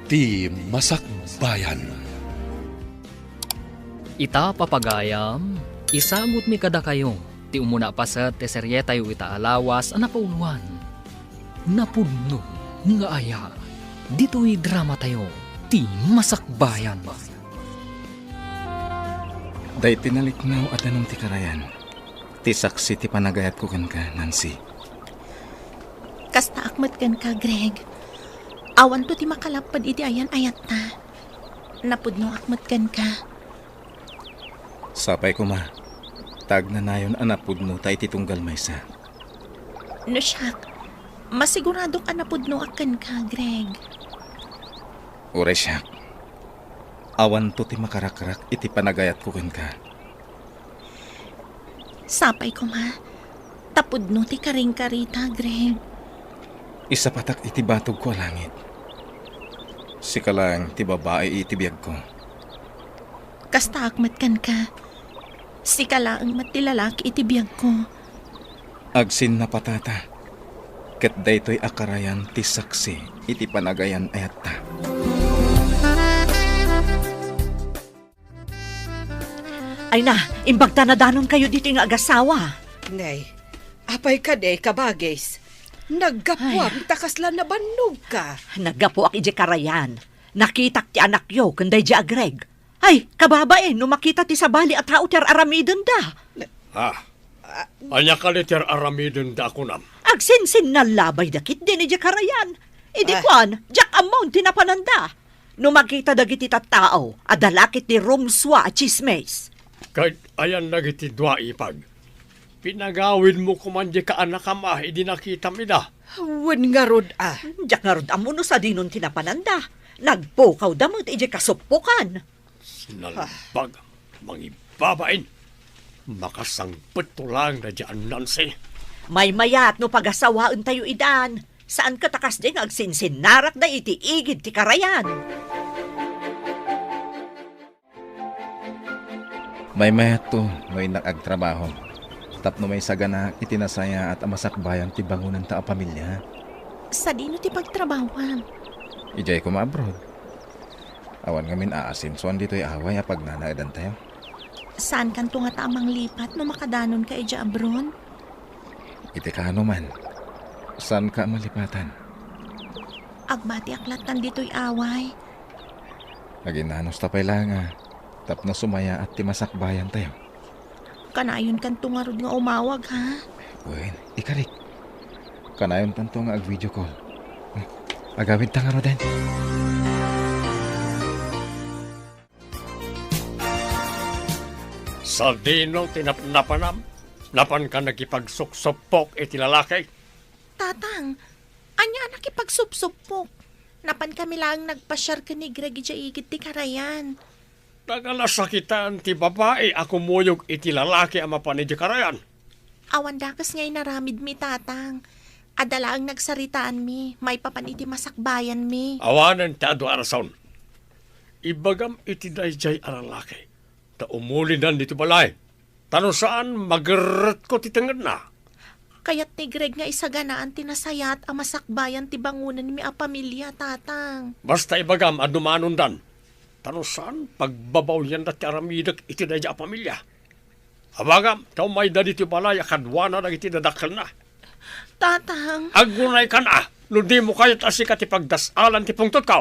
ti Masakbayan. Ita papagayam, isagot mi kada kayo, ti umuna pa sa teserye tayo ita alawas anapauluan. Napudno nga aya, dito'y drama tayo, ti Masakbayan. Day tinaliknaw at anong ti karayan. Ti saksi ti panagayat ko kan ka, Nancy. Kasta akmat kan ka, Greg. Awan to ti makalapad iti ayan ayat na. Napudno akmat kan ka. Sapay ko ma. Tag na nayon anapudno tayo titunggal maysa. No siyak, masiguradong anapudno akan ka, Greg. Ure siya. Awan to ti makarakrak iti panagayat ko kan ka. Sapay ko ma, tapudno ti karing-karita, Greg. Isa patak iti batog ko langit. Sika lang ti babae iti biyag ko. Kasta akmat kan ka. Sika laang matilalaki iti biyag ko. Agsin na patata. Ket daytoy akarayan ti saksi iti panagayan ayat ta. Ay na, imbagta na danon kayo dito nga agasawa. Nay, apay ka day kabagis. Naggapuam, takaslan na banog ka. Naggapo ak ije karayan. Nakitak ti anak yo, kanday di agreg. Ay, kababae, no makita ti sabali at hauter aramidon da. Anya ka liter aramidon da ako nam. Agsinsin na labay dakit din ije karayan. Idi kwan, jak amount tinapananda. No makita dagiti tattao, adalakit ti rumswa at chismes. Kahit ayan nagiti dwa ipag. Pinagawin mo kumandi ka anak ama, hindi nakita mida. Wen nga rod Jak nga rod amuno sa dinon tinapananda. Nagpukaw damot ije kasuppukan. Sinalbag, mangibabain. Makasangpet to lang na dyan, Nancy. May mayat no pagasawaan tayo idan. Saan ka takas din agsinsin-narak na iti igid ti karayan? May mayat to, may nakagtrabaho. Tapno may sagana itinasaya at amasakbayan ti bangunan ta a pamilya. Sa dino ti pagtrabawan. Ijay ko ma-abroad. Awan ngamin aasinsuan dito'y away apag nanaadan tayo. Saan kan to nga tamang lipat no makadanon ka ija abron? Iti ka man. Saan ka malipatan? Agbati aklatan dito'y away. Naginanos tapay lang tapno sumaya at ti masakbayan tayo. Kanayon kan to nga rod nga umawag, ha? Uy, ikarik. Kanayon tanto nga ag-video call. Agawid ta nga ro din. Sa dino tinapnapanam, napan ka nagipagsuksupok iti lalaki. Tatang, anya anak ipagsupsupok. Napan kami lang nagpasyar ka ni Greg ija igid ti karayan. Nagalasakitan ti babae ako muyog iti lalaki ang mapanidya karayan. Awan dakas ngay naramid mi, tatang. Adala ang nagsaritaan mi, may papan iti masakbayan mi. Awanan ti adu arason. Ibagam iti dayjay ang lalaki. Ta umulinan dito balay. Tano saan magret ko titengad na. Kaya't ni Greg nga isaganaan tinasayat ang masakbayan ti bangunan mi a pamilya, tatang. Basta ibagam adumanon dan. Tano saan pagbabaw yan dati aramidak iti dayjay a pamilya. Abagam, tao may da dito balay akadwana na iti dadakal na. Tatang. Agunay ka na. No di mo kayo't asikat ipagdasalan ti pungtot ka.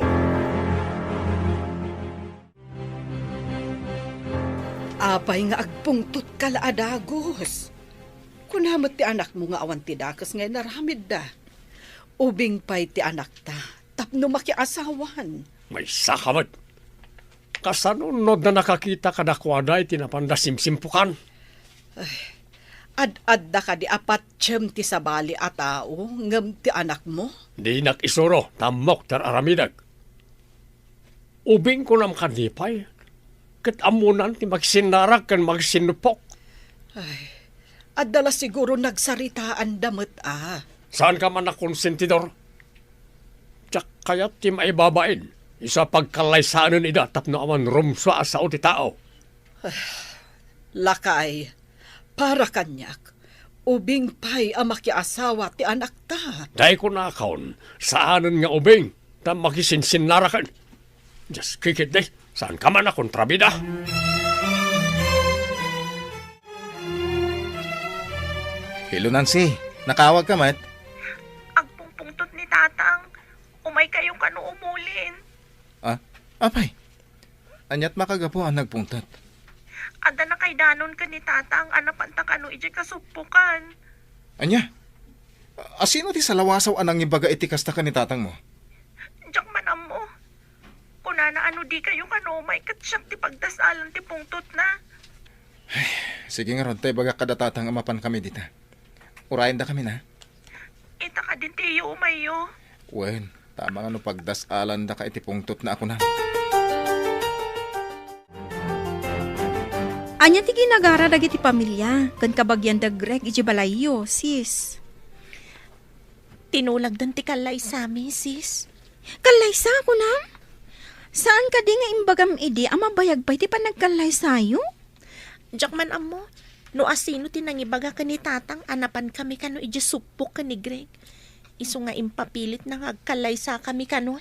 Apay nga agpungtot ka laadagos. Kunamat ti anak mo nga awan ti dakas ngay naramid da. Ubing pay ti anak ta, tapno makiasawan. May sakamad. Kasanunod na nakakita ka dakwada iti napanda simsimpukan. Ad-ad da ka di apat tiyem ti sabali a tao, ngam ti anak mo. Di nakisuro, tamok tar aramidag. Ubing ko nam kanipay. Kat amunan ti magsinarak kan magsinupok. Ad dala siguro nagsaritaan damit Saan ka man na konsentidor? Tsak kayat ti maibabain. Isa pagkalaysanan ida tapno aman rumswa sa uti tao. Lakay, para kanyak, ubing pay ang makiasawa ti anak ta. Dahil ko nakakaon, saanan nga ubing, na magisinsinarakan. Just kikit day, saan ka man na kontrabida? Hello, Nancy. Nakawag ka, mat? Agpungpungtot ni tatang. Umay kayong kano umulin. Ah, apay. Anyat makagapo ang nagpuntat. Ada na kay danon ka ni tatang, anapan ta kano ije kasupukan. Anya? Asino ti salawasaw anang ibaga iti kasta ka ni tatang mo? Diyak manam mo. Kunana ano di kayo kano umay katsyak ti pagdasalan ti pungtot na. Sige nga ron, tayo baga kadatatang amapan kami dita. Urayan da kami na. Ita ka din tiyo umayo. Wen, tama nga no pagdasalan da ka iti pungtot na ako na. Anya ti ginagara dagiti pamilya, kan kabagyan da Greg iti balayo, sis. Tinulag dan ti kalay sami, sis. Kalaysa ko na? Saan ka di nga imbagam idi ama bayag pa iti panagkalay sayo? Diyak man amo. No asino tinangibaga ka ni tatang, anapan kami kano ije supok ka ni Greg. Iso nga impapilit na agkalay sa kami kanot.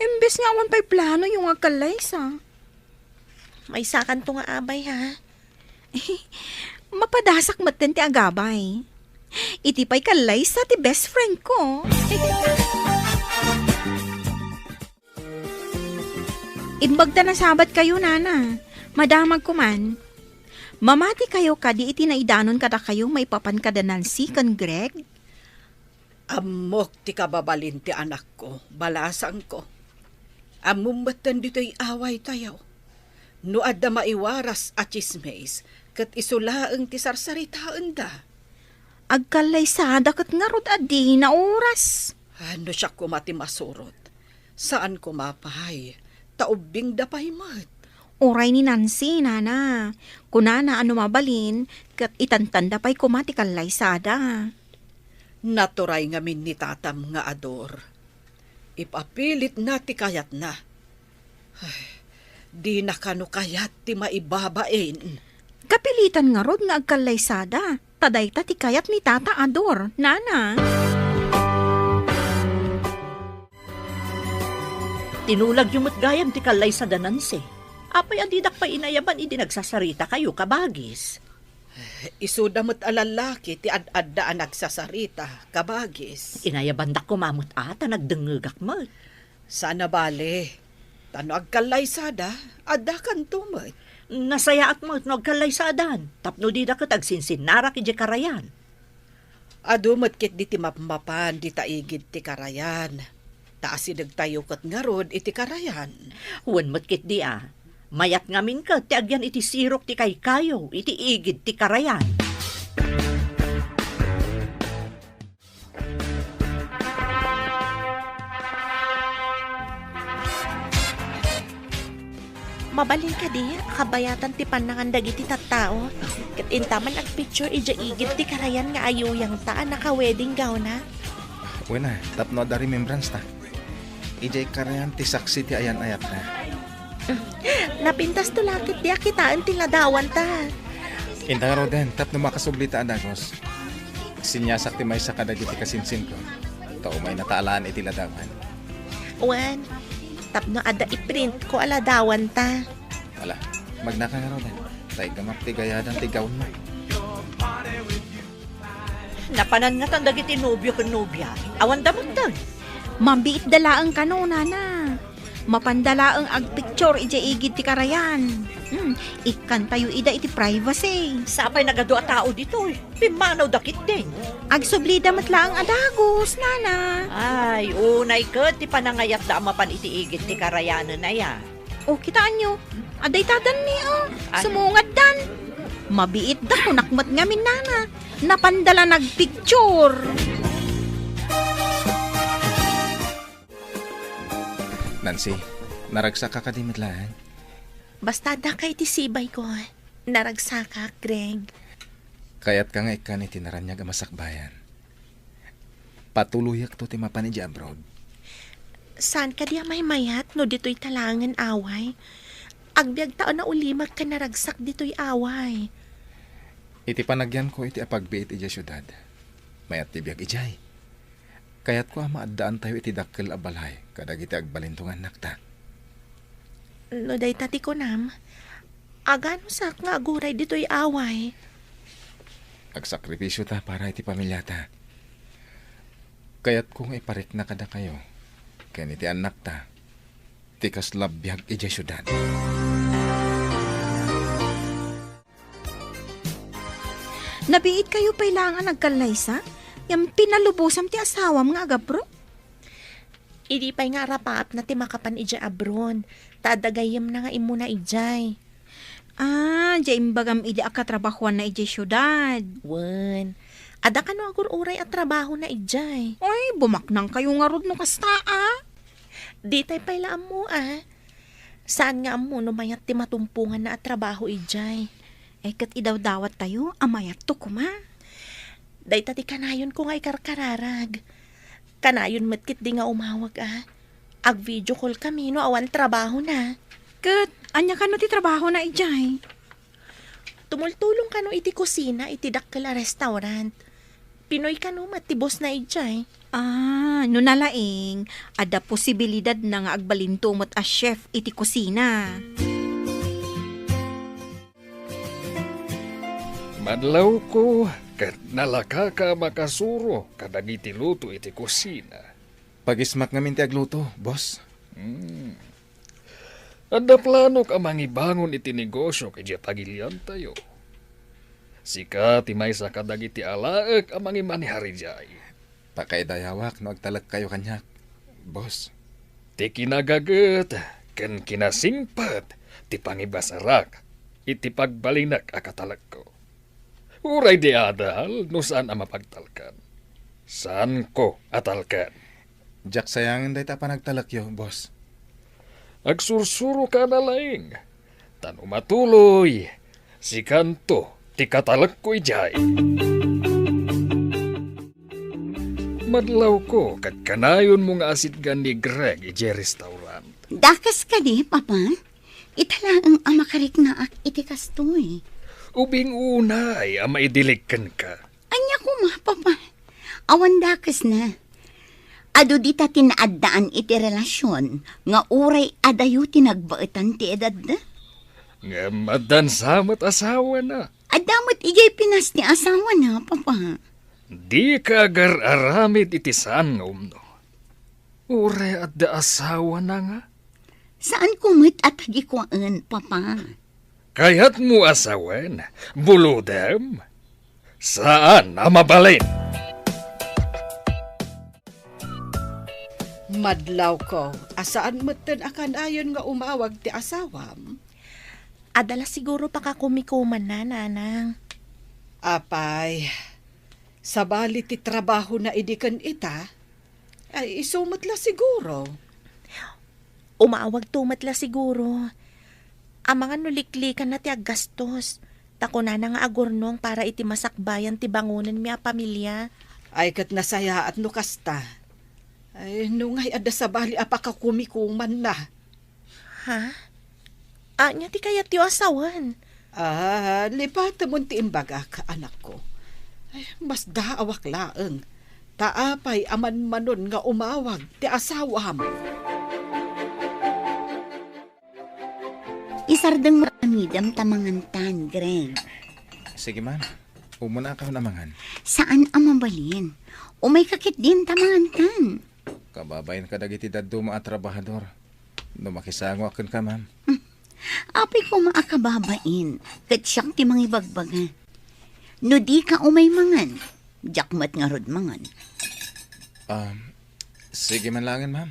Imbes nga awan pa'y plano yung agkalaysa. May sakan to nga abay ha. Mapadasak maten ti agabay. Iti pa'y kalaysa ti best friend ko. Imbagta na sabat kayo, nana. Madamag ko man. Mamati kayo kadi iti naidanon kada kayo may papan kada Nancy kan Greg. Amok ti kababalin ti anak ko, balasang ko. Amumbatan dito'y away tayo. No adda maiwaras at chismes, kat isulaang ti sarsaritaan da. Agkalaysada kat nga rod adi na oras. Ano siya kumati masurot? Saan kumapahay? Taubing dapay mat. Oray ni Nancy, nana. Kunana ano mabalin, kat itantanda pa'y kumati kalaysada. Naturay ngamin ni tatam nga ador. Ipapilit na ti kayat na. Ay, di na kano kayat ti maibabain. Kapilitan nga rod nga agkalaysada. Taday ta ti kayat ni Tata Ador, nana. Tinulag yung matgayam ti kalaysada Nancy. Apay adidak pa inayaban idi nagsasarita kayo kabagis. Isudamot alalaki ti ad-adda ang nagsasarita, kabagis. Inayaban da kumamot ata nagdengegak mat. Sana bale, tano agkalaysada, adda kan tumot. Nasaya at mat nagkalaysadan. Tapno di da kat agsinsinara ki karayan. Adumot kit di ti mapmapan, di taigid ti karayan. Taasinag tayo kat ngarod iti karayan. Huwan mat kit di ah. Mayat ngamin ka, ti agyan iti sirok ti kaykayo, iti igid ti karayan. Mabalin ka di, kabayatan ti panangan dagiti tattao. Kat intaman ag picture ija igit ti karayan nga ayuyang ta naka-wedding gown na. Wen na, tapno da remembrance ta. Ijay karayan ti saksi ti ayan ayat na. Napintas to lakit di akitaan ti ladawan ta. Inta nga roden, tapno makasublita adagos. Sinyasak ti may sakadagiti kasinsin ko. Tao may nataalaan iti ladawan. Wan, tapno ada iprint ko aladawan ta. Wala, magnaka nga roden. Tay gamak ti gayadan ti gawin mo. Napanan nga tandag iti nobyo kan nobya. Awan damot dag. Mambiit dalaang kano, nana. Mapandalaang agpicture ija igid ti karayan. Ikan tayo ida iti privacy. Sapay nagado a tao dito eh. Pimanaw dakit din. Agsublida matlaang adagos, nana. Ay, unay ka, ti panangayat da amapan iti igit ti karayanan na ya. O, kitaan nyo. Aday tadan ni, Ay. Sumungad dan. Mabiit da kunakmat ngamin, nana. Napandala nagpicture. Nancy, naragsak ka kadimit lang. Basta da kay ti sibay ko. Naragsaka, Greg. Kaya't ka nga ikan iti naranyag amasakbayan. Patuluyak to ti mapan iti abroad. Saan ka di may mayat no dito'y talangan away? Agbiag taon na ulimag ka naragsak dito'y away. Iti panagyan ko iti apagbiit iti syudad. Mayat ti biag ijay. Kaya't ko maadaan tayo iti dakkel a balay kadagiti agbalintungan nakta. No day tati ko nam. Agano sak nga aguray dito'y away. Agsakripisyo ta para iti pamilya ta. Kaya't kung iparik na kada kayo, kaya iti anak ta, tikas labiyag iti syudad. Nabiit kayo pailangan nagkalaysa? Yung pinalubusam ti asawam nga agabro? Idi pa'y nga rapaap na ti makapan ija abron. Tadagayam na nga imuna ijay. Diya imbagam idi akatrabahuan na ijay syudad. Wen. Ada ka no agur uray at trabaho na ijay. Ay, bumaknang kayo nga rod no kasta Di tay pailaan mo Saan nga mo no mayat ti matumpungan na at trabaho ijay. kat idaw dawat tayo, amayat to kuma. Day tati kanayon ko nga ikarkararag. Kanayon matkit di nga umawag Ag video call kami no awan trabaho na. Kat, anya ka no ti trabaho na ijay. Tumultulong ka no iti kusina iti dakkala restaurant. Pinoy ka no matibos na ijay. No nalaing, ada posibilidad na nga agbalintumot as chef iti kusina. Madlaw ko, kat nalaka ka makasuro kadagiti luto iti kusina. Pagismak ngamin ti agluto, boss. Ada plano ka mangibangon iti negosyo kaya pagilian tayo. Sika ti may sa kadagiti alaek ang mangimanihari jay. Pakaidayawak no agtalag kayo kanyak, boss. Ti kinagaget, ken kinasingpat, ti pangibasarak, iti pagbalinak akatalag ko. Uray di adal, no saan ang mapagtalkan. Saan ko atalkan? Jack sayangin day ta panagtalakyo, boss. Agsursuro ka na laing. Tano matuloy, si kanto, ti katalag ko ijay. Madlaw ko, kanayon mo nga asit gan ni Greg ije restaurant. Dakas ka di, papa? Italaang amakarik na ak iti kastoy. Ubing unay, maidiligkan ka. Anya ko ma, papa. Awan dakas na. Ado di ta tinaaddaan iti relasyon, nga uray adayo tinagbaetan ti edad na. Nga madansamat asawa na. Adamot ijay pinas ni asawa na, papa. Di ka agar-aramid iti saan nga umno. Uray adda asawa na nga. Saan kumit at hagikwaan, papa? Kayat mo asawan, buludem. Saan na mabalin? Madlaw ko, asaan moten akan ayon nga umawag ti asawam? Adala siguro pa ka kumikuman na, nanang. Apay, sabali ti trabaho na idikan ita, ay isumatla siguro. Umawag tumatla siguro. Ang mga nuliklikan na ti aggastos. Tako na nga agurnong para iti masakbayan ti bangunan mi a pamilya. Ay kat nasaya at nukasta. Ay nungay ada sabali apakakumikuman na. Ha? Anya ti kaya ti asawan. Lipata mo ti imbaga ka anak ko. Ay, mas daawak laeng. Taapay aman manon nga umawag ti asawam. Isardeng maramidam tamangantan, Greg. Sige man, umuna ka namangan. Saan ang mabalin? Umay kakit din tamangantan. Kababayan ka dagiti daddo mga trabahador. No makisango akin ka, ma'am. Apay ko maakababain, kat siyang ti mangibagbaga. No di ka umay mangan, jakmat nga rod mangan. Sige man langin, ma'am.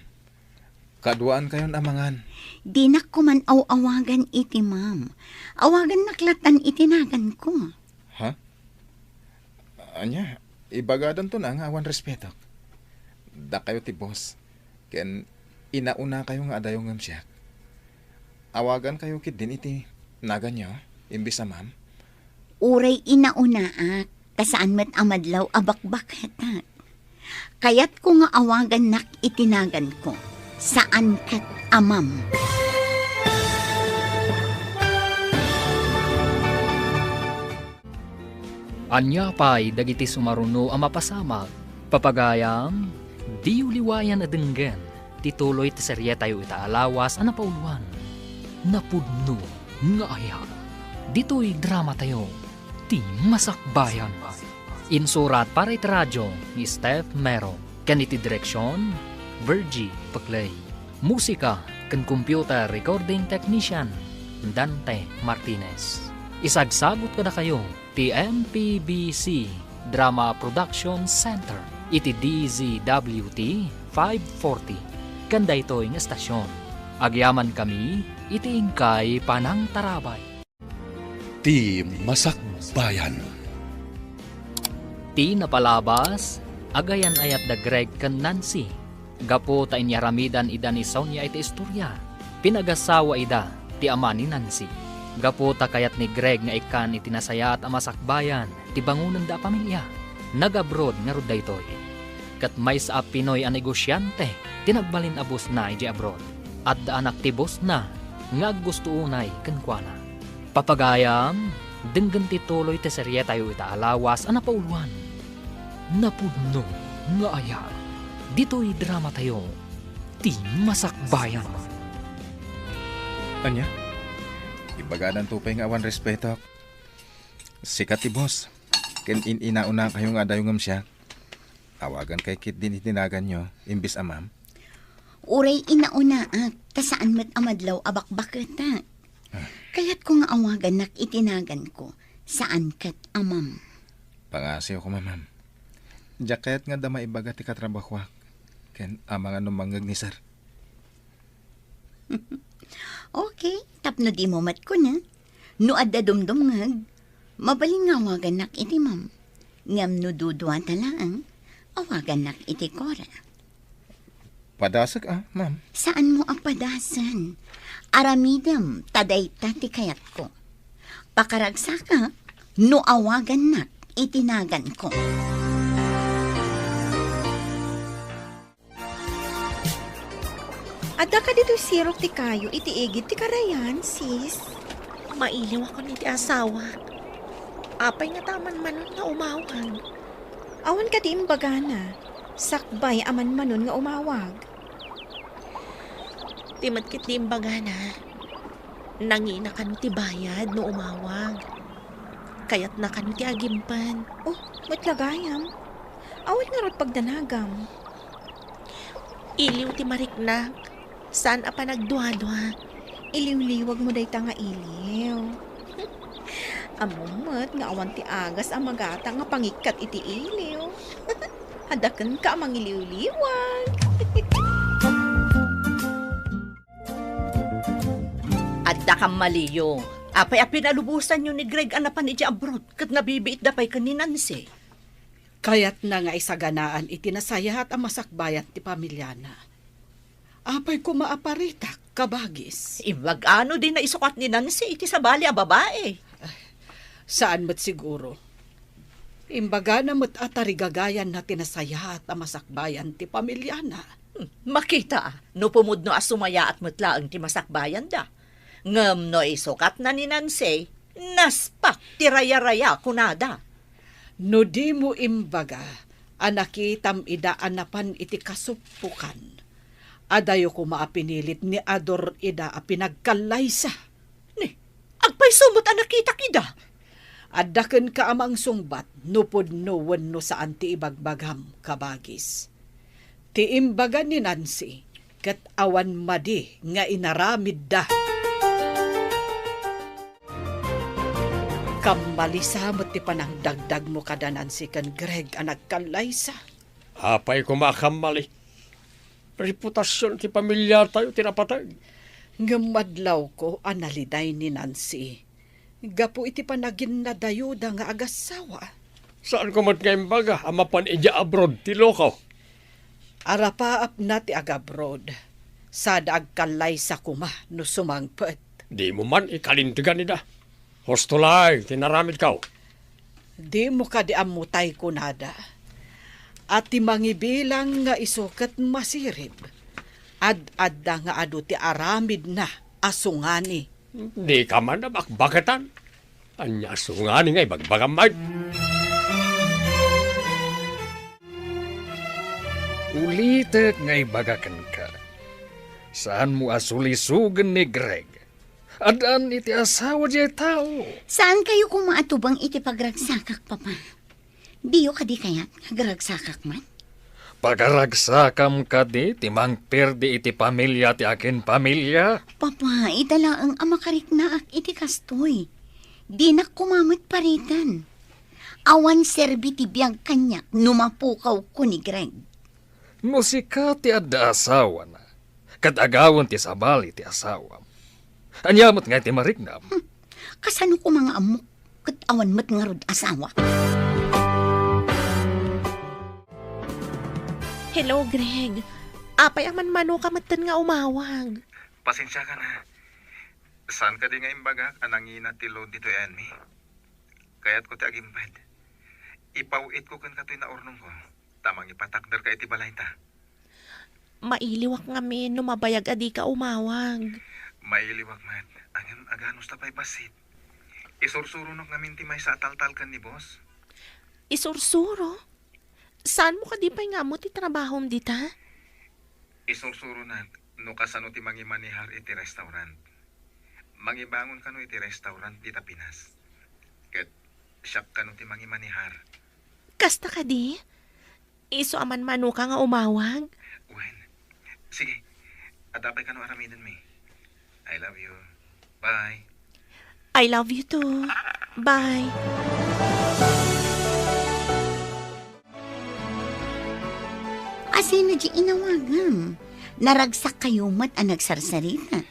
Kaduaan kayo namangan. Di na ko man awagan iti, ma'am. Awagan naklatan itinagan ko. Ha? Anya, ibagadan to na nga awan respeto. Da kayo ti boss. Ken inauna kayo nga adayo ngam siya. Awagan kayo kit din iti nagan nyo, imbis na ma'am. Uray inauna kasaan met amadlaw abakbak hetat. Kayat ko nga awagan nak itinagan ko. Saan kat amam? Anya pay dagiti sumaruno ang mapasamag. Papagayam, Di uliwayan adenggan, tituloy ti serye tayo itaalawas ang napauluan. Napudno nga aya. Dito'y drama tayo, ti Masakbayan. Insurat para iti radyo ni Steph Mero. Kaniti direksyon, Virgie Paclay. Musika kan computer recording technician, Dante Martinez. Isagsagot kada kayo, ti MPBC Drama Production Center. Iti DZWT 540. Kanda ito'y nga estasyon. Agyaman kami, iti ingkay panang tarabay. Ti Masakbayan. Ti napalabas, agayan ayat da Greg kan Nancy. Gapo ta inyaramidan ida ni Sonia iti istorya. Pinagasawa ida, ti ama ni Nancy. Gapo ta kayat ni Greg nga ikan iti nasaya at amasakbayan, ti bangunan da pamilya. Nag-abroad nga rod daytoy. Kat may sa Pinoy a negosyante, tinagbalin abos na iti abroad. At da anak ti boss na, nga gusto unay kankwana. Papagayam, denggan ti tuloy ti serye tayo itaalawas a napauluan. Napudno nga aya. Dito'y drama tayo, ti Masakbayan. Anya? Ibagadan tupay nga awan respeto. Sikat ti boss. Ken inauna kayo nga dayo ngam siya. Awagan kay kit din itinagan nyo, imbis amam. Uray inauna at tasaan met amadlaw abakbaket ta. Kaya't ko nga awagan nak itinagan ko, saan kat amam. Pangasiyo ko mamam. Jaket nga dama ibaga ti katrabahwak. Ken amang ano manggag ni sir. Okay, tapno di mo mat ko na. No adda dumdum ngag, mabaling nga awagan nak iti mam. Ngam no dudwa talaang, awagan nak iti Cora. Padasag ma'am. Saan mo ang padasan? Aramidam, taday ti kayat ko. Pakaragsaka, no awagan nak itinagan ko. Adda ka dito sirok ti kayo, iti igit ti karayan, sis. Mailiw ako ni ti asawa. Apay nga taman manon nga umawag. Awan ka di imbagana. Sakbay aman manon nga umawag. Timat kit di imbagana. Nangina ka no ti bayad no umawag. Kayat na ka no ti agimpan. Oh, matlagayam. Awan nga rot pagdanagam. Iliw ti mariknak. Saan apa nagduha-duha? Iliw-liwag mo day nga iliw. Amumot nga awan ti agas ang magata nga pangikat iti iliw. Hadakan ka amang iliw-liwag. Adda kang maliyo. Apay pinalubusan nyo ni Greg anapan iti abroad kat nabibiit da pay ni Nancy. Kayat na nga isaganaan iti nasayat ang masakbayan ti pamilyana. Apay ko maaparita, kabagis. Iwag ano din na isukat ni Nancy iti sa bali a babae. Saan mat siguro? Imbaga na mat atarigagayan na tinasayat ang masakbayan ti pamilyana. Makita, no pumudno as sumaya at mutlaang ti masakbayan da. Ngam no isukat na ni Nancy, naspak ti raya-raya kunada. No di mo imbaga, anakitam ida anapan iti kasupukan. Adayo ko maapinilit ni Ador ida a pinagkalaysa. Ni, agpay sumot anakita kida. Adaken ka amang sungbat, nupod no wenno saan ti ibagbagam kabagis. Ti imbaga ni Nancy, kat awan madi nga inaramid da. Kamalisamot ti panang dagdag mo kada Nancy kan Greg ang nagkalaysa. Apay ko makamali. Reputasyon ti pamilya tayo tinapatay. Ngamadlaw ko analiday ni Nancy. Gapu iti panagin na dayuda nga agasawa. Saan ko mat ngayon baga, amapan ija abroad ti lokaw. Arapaap na ti agabrod. Sada agkalaysa kuma no sumangpet. Di mo man ikalintigan nida. Hostolay, tinaramid ka. Di mo ka di amutay kunada. At ti mangibilang nga isukat masirib. Ad-adda nga adu ti aramid na asungani. Di ka man na bakbakatan. Anya asungani nga ibagbagamay. Ulitek nga ibagakan ka. Saan mo asulisugan ni Greg? Adaan iti asawa diya tao. Saan kayo kumaatubang iti pagragsakak, Papa? Diyo ka di kaya nagragsakak man? Pagaragsakam ka di, timang perdi iti pamilya ti akin pamilya. Papa, itala ang amakarik na ak iti kastoy. Di na kumamit paritan. Awan serbi ti biyag kanyak numapukaw ko ni Greg. No si ka ti adda asawa na. Kadagawan ti sabali ti asawa. Anyamot nga ti marignam. Kasano ko mga amok kat awan mat nga rod asawa? Hello, Greg. Apay ang manmano ka matan nga umawag. Pasensya ka na. Saan ka di nga imbaga anangina ti load dito yan mi? Kaya't ko ti agimpad. Ipauit ko kan katoy na ornong ko. Tamang ipatakder ka iti balay ta. Mailiwak nga min, numabayag adi ka umawag. Mailiwag man. Angam aganos tapay basit. Isursuro nok ngamin ti may sa ataltal kan ni boss. Isursuro? Saan mo ka di pa'y nga mo ti trabahom dita? Isursuro na no kasano ti mangimanihar iti restaurant. Mangibangon kano iti restaurant dita Pinas. Ket siyak kano ti mangimanihar. Kasta ka di? Iso aman mano ka nga umawag? Wen. Sige. Adapay kano aramidan mi. I love you. Bye. I love you too. Bye. Asino di inawagam? Naragsak kayo mat ang nagsarsarita.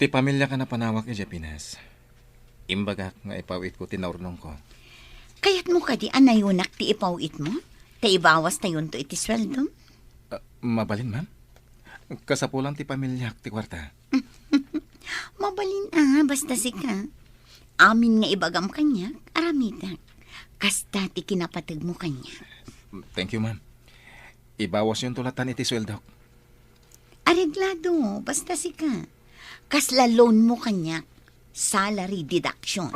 Ti pamilya ka na panawak iti Pinas. Imbagak nga ipawit ko tinaurnong ko. Kaya't mo ka di anayunak ti ipawit mo? Ta ibawas tayon to iti sweldo? Mabalin, ma'am. Kasapulan ti pamilya ti kwarta. Mabalin basta sika. Amin nga ibagam kanya, aramitak. Kasta ti kinapatag mo kanya. Thank you, ma'am. Ibawas yung tulatan iti sweldo. Areglado, basta sika. Kasla loan mo kanya, salary deduction.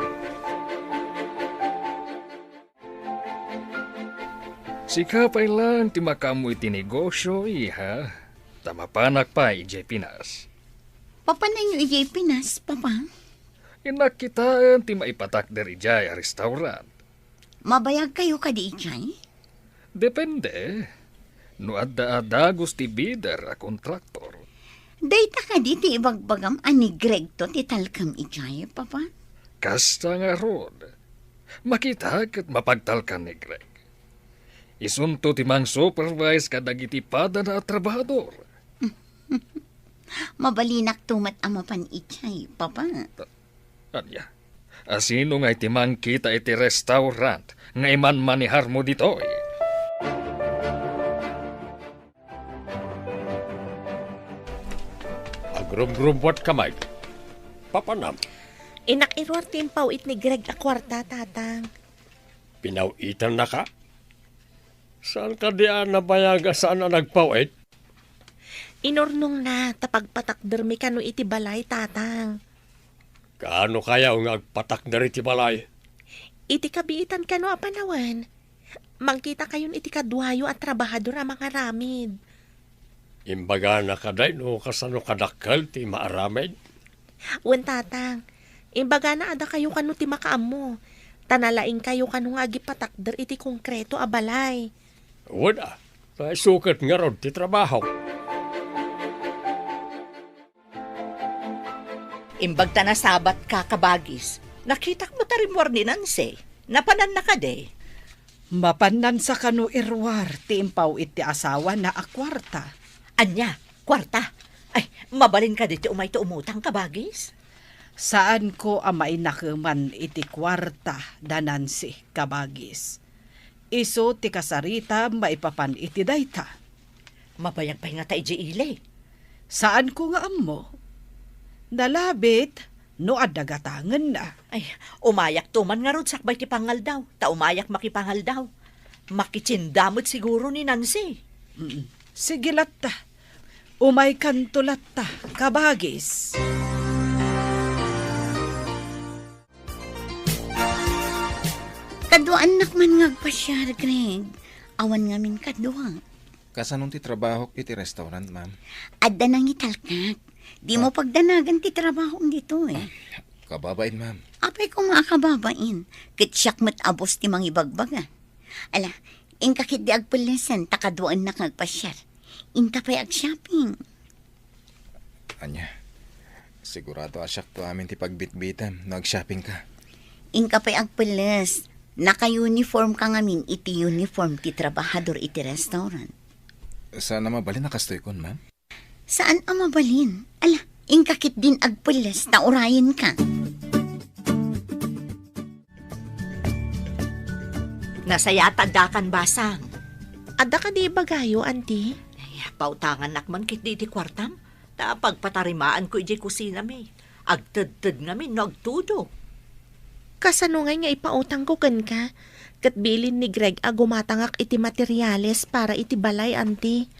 Sika pa'y lang ti makamu iti negosyo, iha. Tamapanak pa ijay Pinas. Papanay nyo ijay Pinas, Papa? Inakitaan ti maipatak der ijay a restaurant. Mabayag kayo ka di ijay? Depende. No adda-adda gusti bidder a kontraktor. Dayta ka di ti ibagbagam ani Greg to ti talkam ijay, Papa? Kasta nga rod. Makita kat mapagtalkan ni Greg. Isunto ti mang supervise kadagiti pada na trabahador. Mabalinak tumat amapan ijay, Papa. Anya, asino nga iti mang kita iti restaurant nga iman manihar mo ditoy? Agrum-grumbot kamay. Papanam, Inakirwar timpaw it ni Greg a kwarta, tatang. pinawitan na ka? Saan ka diyan nabayaga saan na nagpawit? Inurnong na, tapagpatakder mi kano iti balay, tatang. Kaano kaya ang agpatak na rin ti balay? Iti kabiitan kano a panawan. Mangkita kayon iti kadwayo at trabahador a mga ramid. Imbaga na kaday no kasano kadakkel ti maaramid? Wen, tatang. Imbaga na ada kayo kano ti makaam mo. Tanalaing kayo kano nga agipatakder iti konkreto a balay. Wala. Kaya sukat nga ron ti trabaho. Imbag ta na sabat ka kabagis. Nakitak mo tarim war ni Nancy. Napanan na ka de. Mapanan sa kanu irwar, ti impaw iti asawa na akwarta. Anya, kwarta. Ay, mabalin ka dito umay to umutang kabagis. Saan ko amay nakaman iti kwarta danan si kabagis. Iso ti kasarita maipapan iti dayta. Mabayag pa nga tayo ile. Saan ko nga ammo? Nalabit, no adagatangan na. Ay, umayak tuman nga rod sakbay ti pangal daw. Ta umayak makipangal daw. Makitsindamot siguro ni Nancy. Sige latta, umay kanto latta, kabagis. Kaduan nak man ngagpasyar, Greg. Awan ngamin kaduang. Kasanong ti trabaho iti restaurant, ma'am? Adda nang italkak. Di mo pagdanagan ti trabaho dito eh. Kababain, ma'am. Apay ko mga kababain. Kitsyak mat abos ti mangibagbaga. Ala, ingkakit di agpulisan, takaduan na kagpasyar. Inta pa'y ag-shopping. Anya, sigurado asyak to amin ti pagbitbitan, nag-shopping ka. Ingka pa'y agpulis. Naka-uniform ka ngamin, iti uniform ti trabahador iti restaurant. Sana mabalin nakastoy kon, ma'am? Saan ang mabalin? Ala, ingkakit din agpulis, taurayin ka. Nasayata dakan basang. Ada ka di bagayo, auntie? Ay, pautangan nakman kit di kwartam. Ta pagpatarimaan ko iti kusina may. Agtad-tad ngamin no agtudo. Kasano nga ipautang ko kan ka? Kat bilin ni Greg agumatangak iti materyales para iti balay, auntie.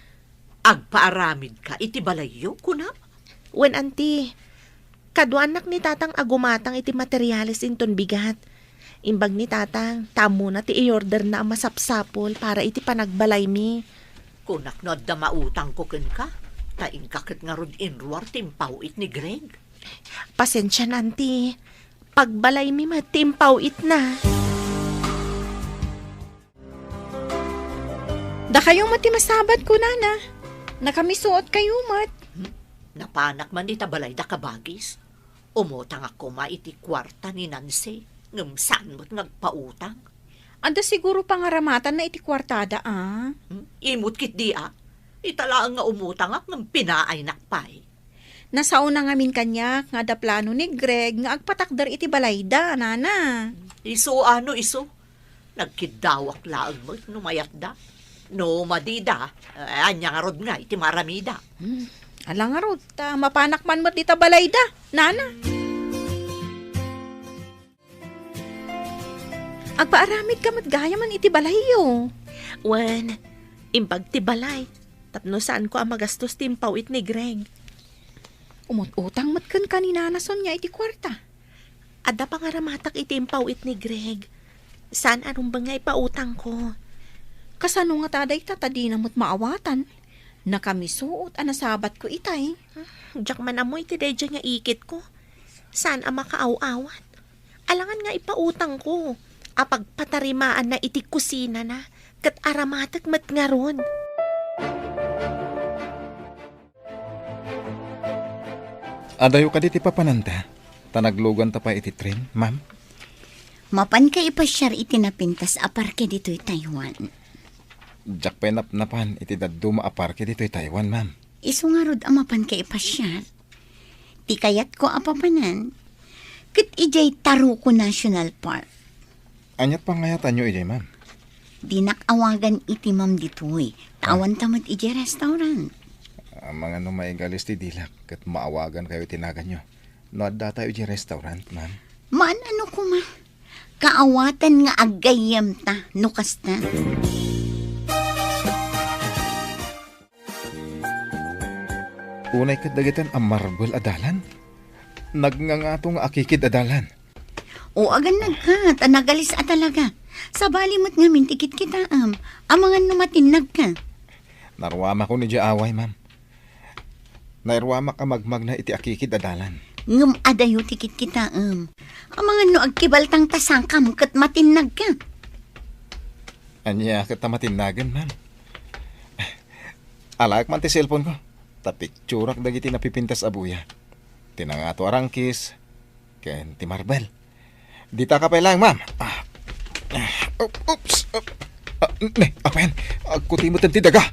Agpaaramid ka iti balayo kunam. Wen, auntie, kaduanak ni tatang agumatang iti materyales inton bigat. Imbag ni tatang, tamo na ti i-order na ang masapsapol para iti panagbalay mi. Kunak no da mautang ko ken ka. Taing kakit nga rod inruar timpaw it ni Greg. Pasensya na, auntie. Pagbalay mi matimpaw it na. Da kayong mati masabat ko, nana. Nakamisuot kayo mat. Napanak man ita balay da kabagis. Umutang ako maiti kwarta ni Nancy. Ngam saan mo't nagpautang. Anda siguro pangaramatan na iti kwartada, ah. Imut kit di Italaang nga umutang ak ng pinaay nakpay. Nasauna ngamin kanya nga da plano ni Greg nga agpatakdar iti balayda, nana. Iso. Nagkidawak laang mo, numayat da. No madida, anya nga rod nga, iti maramida. Alang nga rod, mapanak man mo dita balayda, nana. Agpaaramid ka matgaya man iti balayo. Wen, imbag ti balay. Tapno saan ko ang magastos timpawit ni Greg. Umut-utang matkan ka ni nanason niya iti kwarta. Ada pangaramatak iti impawit ni Greg. Saan anong ba nga ipautang ko? Kasano nga taday tatadi na mo't maawatan. Nakamisuot anasabat ko itay. Diyak man amoy ti dedya nga ikit ko. Saan ang makaaw-awat? Alangan nga ipautang ko. Apag patarimaan na iti kusina na. Kat aramatak mat nga ron. Adayo ka diti papananta. Tanaglugan ta pa iti train, ma'am? Mapan ka ipasyar iti napintas aparke dito'y Taiwan. Jak penap-napan iti daduma aparke dito'y Taiwan, ma'am. Isu nga rod amapan ka ipasyar. Ti kayat ko apapanan. Kit ijay Taruco National Park. Anyat pangayatan nyo ijay, ma'am? Dinakawagan iti ma'am dito'y. Tawan tamat ijay restaurant. Ang mga numaigalis ti dilak kat maawagan kayo tinagan nyo. No adda tayo ijay restaurant, ma'am. Maan ano ko ma? Kaawatan nga agayam ta, nukas ta. Unay kadagitan ang marble adalan. Nagngangato nga akikid adalan. O agan nagkat, nagalis a talaga. Sa balimot nga mintikit kita ang mga numatinag ka. Narwama ko ni away, ma'am. Nairwama ka magmag na iti akikid adalan. Ngum adayo tikit kita ang mga no agkibaltang tasangkam kat matinag ka. Anya katamatinagan, ma'am. Alak man ti cellphone ko. Tapikturak dagiti napipintas abuya. Tinangato arangkis. Ken ti Marbel. Dita ka pa lang, ma'am. Oops. Ne, apen. Agkuti mo ti daga.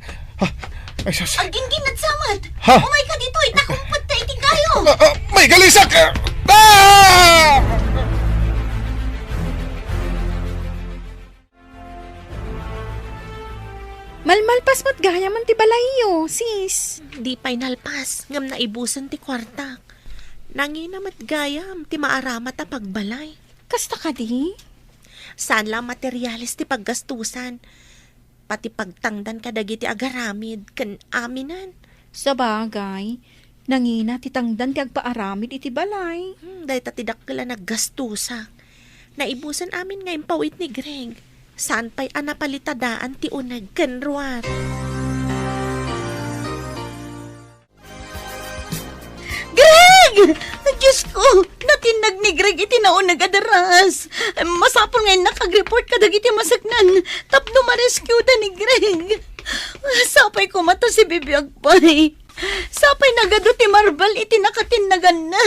Ay, sus. Ang ginginat samad. Ha? Umay ka dito, nakumpad ta iti kayo. May galisak! Malmalpas mo't gaya man ti balayo, sis. Di pa'y nalpas. Ngam na ibusan ti kwartak. Nangina mat gayam ti maaramat a pagbalay. Kasta ka di? Saan lang materyales ti paggastusan. Pati pagtangdan kadagiti agaramid kan aminan. Sa bagay, nangina titangdan ti agpaaramid iti balay. Dahil tatidak kala naggastusak. Naibusan amin nga impawit ni Greg. Saan pa'y anapalitadaan ti unag kanruar. Greg! Diyos ko! Natinag ni Greg iti naunag adaras. Masapon ngayon nakag-report ka dagiti masaknan. Tapno ma-rescue da ni Greg. Sapay ko mata si Bibi Agpay. Sapay nagado ti Marbal iti nakatinagan na.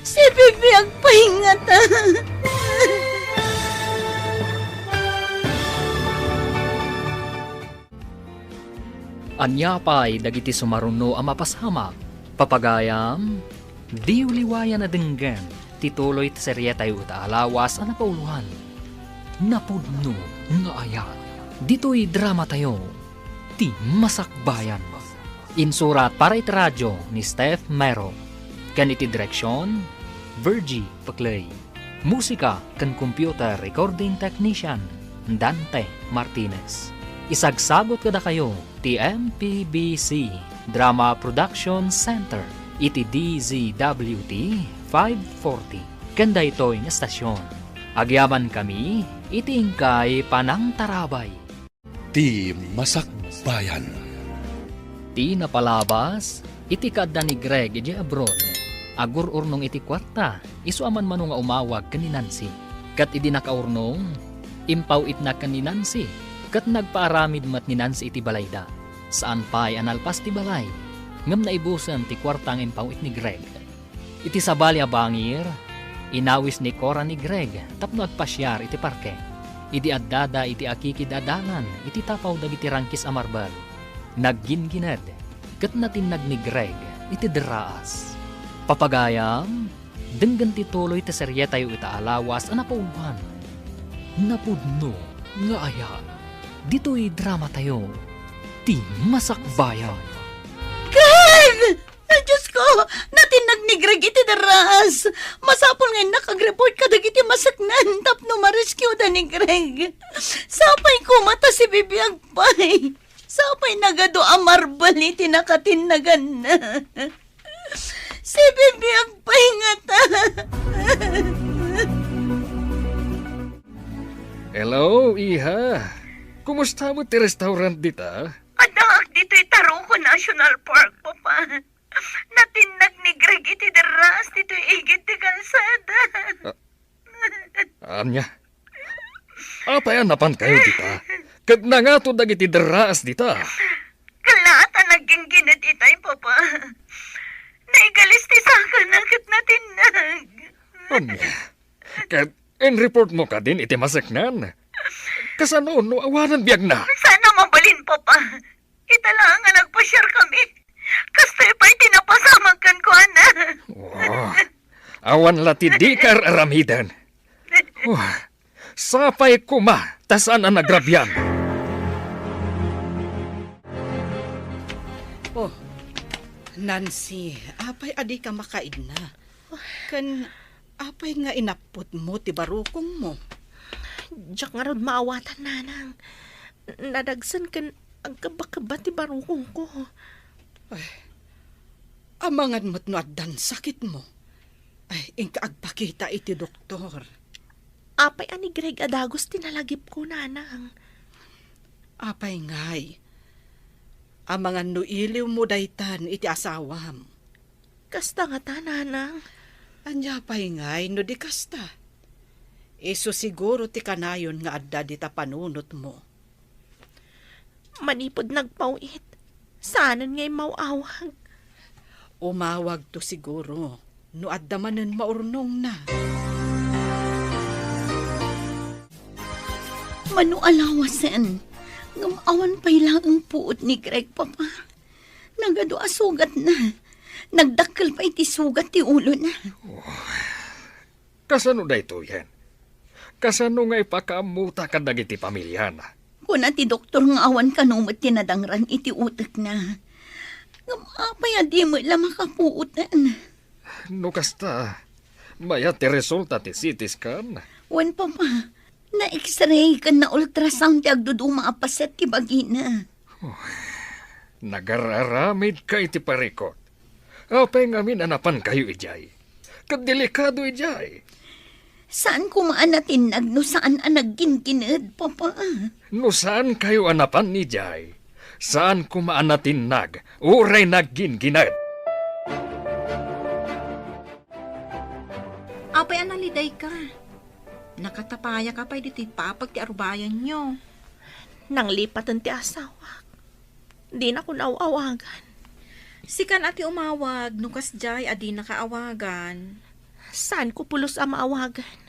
Si Bibi Agpay nga ta. Anyapay dagiti sumaruno ang mapasamak. Papagayam, di uliwayan na denggan. Tituloy ti serye tayo alawas ang napauluhan. Napudno nga ayan. Dito'y drama tayo. Ti Masakbayan. Insurat para iti radyo ni Steph Mero. Kan iti direksyon, Virgie Paclay. Musika kan computer recording technician, Dante Martinez. Isagsagot kada kayo ti MPBC Drama Production Center iti DZWT 540 kanda ito'y nga estasyon. Agyaman kami iti ingkay Panang Tarabay. Ti Masakbayan. Ti napalabas iti kadda ni Greg iti abroad. Agur-urnong iti kwarta isuaman mano nga umawag kan ni Nancy. Kat idi nakaurnong impaw itna kan ni Nancy. Kat nagpaaramid mat ni Nancy iti balayda. Saan pa'y analpas ti balay. Ngam na ibusan ti kwartang impawit ni Greg. Iti sabali a bangir, inawis ni Cora ni Greg tapno agpasyar iti parke. Iti addada iti akikid adalan iti tapaw dagiti rangkis a Marbal. Nagginginad, kat natinag ni Greg iti deraas. Papagayam, denggan ti tuloy ti serye tayo ita alawas a napauban. Napudno nga ayan. Dito'y drama tayo. Ti Masakbayan. Greg! Ay, Diyos ko! Natinag ni Greg iti daras. Masapol ngayon nakag-report ka dagiti masaknan. Tapno ma-rescue da ni Greg. Sapay ko mata si Bibi Agpay. Sapay nagado a Marbal iti nakatinagan na. Si Bibi Agpay nga ta. Hello, Iha. Kumusta mo ti restaurant dita? Anak, dito'y Taruco National Park, Papa. Natinag ni Greg iti deras, dito'y igit ti kalsada. Anya? Apay anapan kayo dita? Kad na nga to dagiti deras dita. Kalata naging ginit itay, Papa. Naigalis ti saka na kat natinag. Anya? Kad in-report mo ka din iti masaknan. Kasano no awanan biyag na? Sana mabalin, Papa. Kita lang nga nagpasyar kami. Kastoy pa'y tinapasamagkan ko, ana. Oh, awan lati di kar aramidan. Oh, sapay kuma, tasan ang nagrabyan. Oh, Nancy, apay adi ka makaid na. Kan, apay nga inapot mo ti barukong mo. Diyak nga ron maawatan, nanang. Nadagsan kan ang kabakaba ti barukong ko. Ay, amangan mo't no addan sakit mo. Ay, ingka agpakita iti doktor. Apay ani Greg adagos tinalagip ko, nanang. Apay ngay, amangan no iliw mo daytan iti asawam. Kasta nga ta, nanang. Anya pay ngay no di kasta. Iso siguro ti kanayon nga adda di ta panunot mo. Manipod nagpawit. Saanan nga'y mauawag. Umawag to siguro. No adda manen maurnong na. Manu alawasan. Ngamawan pa'y lang ang puot ni Greg, Papa. Nagado asugat na. Nagdakkel pa iti sugat ti ulo na. Kasano da ito yan? Kasano nga ipakamuta ka dagiti pamilya na? Kuna ti doktor nga awan kanumat tinadangran iti utek na. Ngamapay adi mo ila makapuutan. No kasta, maya ti resulta ti CT scan. Wan, Papa. Na x-ray kan na ultrasound ti agdudong mga paset ti bagina. Nagararamid ka iti parikot. Apay ngamin anapan kayo ijay. Kadelikado ijay. Saan kumaan natin no saan ang nagginkinid, Papa? No saan kayo anapan ni Jay? Saan kumaan natin uray nagginginad? Apay analiday ka. Nakatapaya ka pa dito ipapag ti arubayan nyo. Nang lipatan ti asawa. Di na ko nauawagan. Sikan ati umawag, nukas jay adi nakaawagan. Saan ko pulos ang maawagan?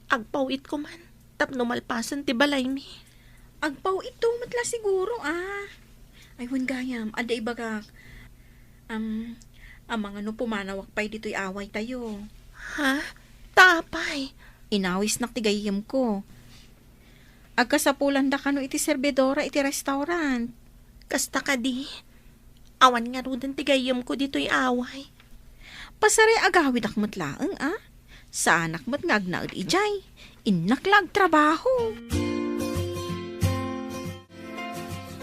Agpawit ko man. Tapno malpasan ti balay mi. Agpaw ito matla siguro Ay gayam, ada ibagak. Amang ano pumanawak pa'y dito'y away tayo. Ha? Tapay. Inawis naktigayam ko. Agkasapulan da kano iti serbedora iti restaurant. Kasta ka di. Awan nga rudan tigayam ko dito'y away. Pasare agawid akmat laeng Sa anak mat ngagnaad ijay. Innaklag trabaho.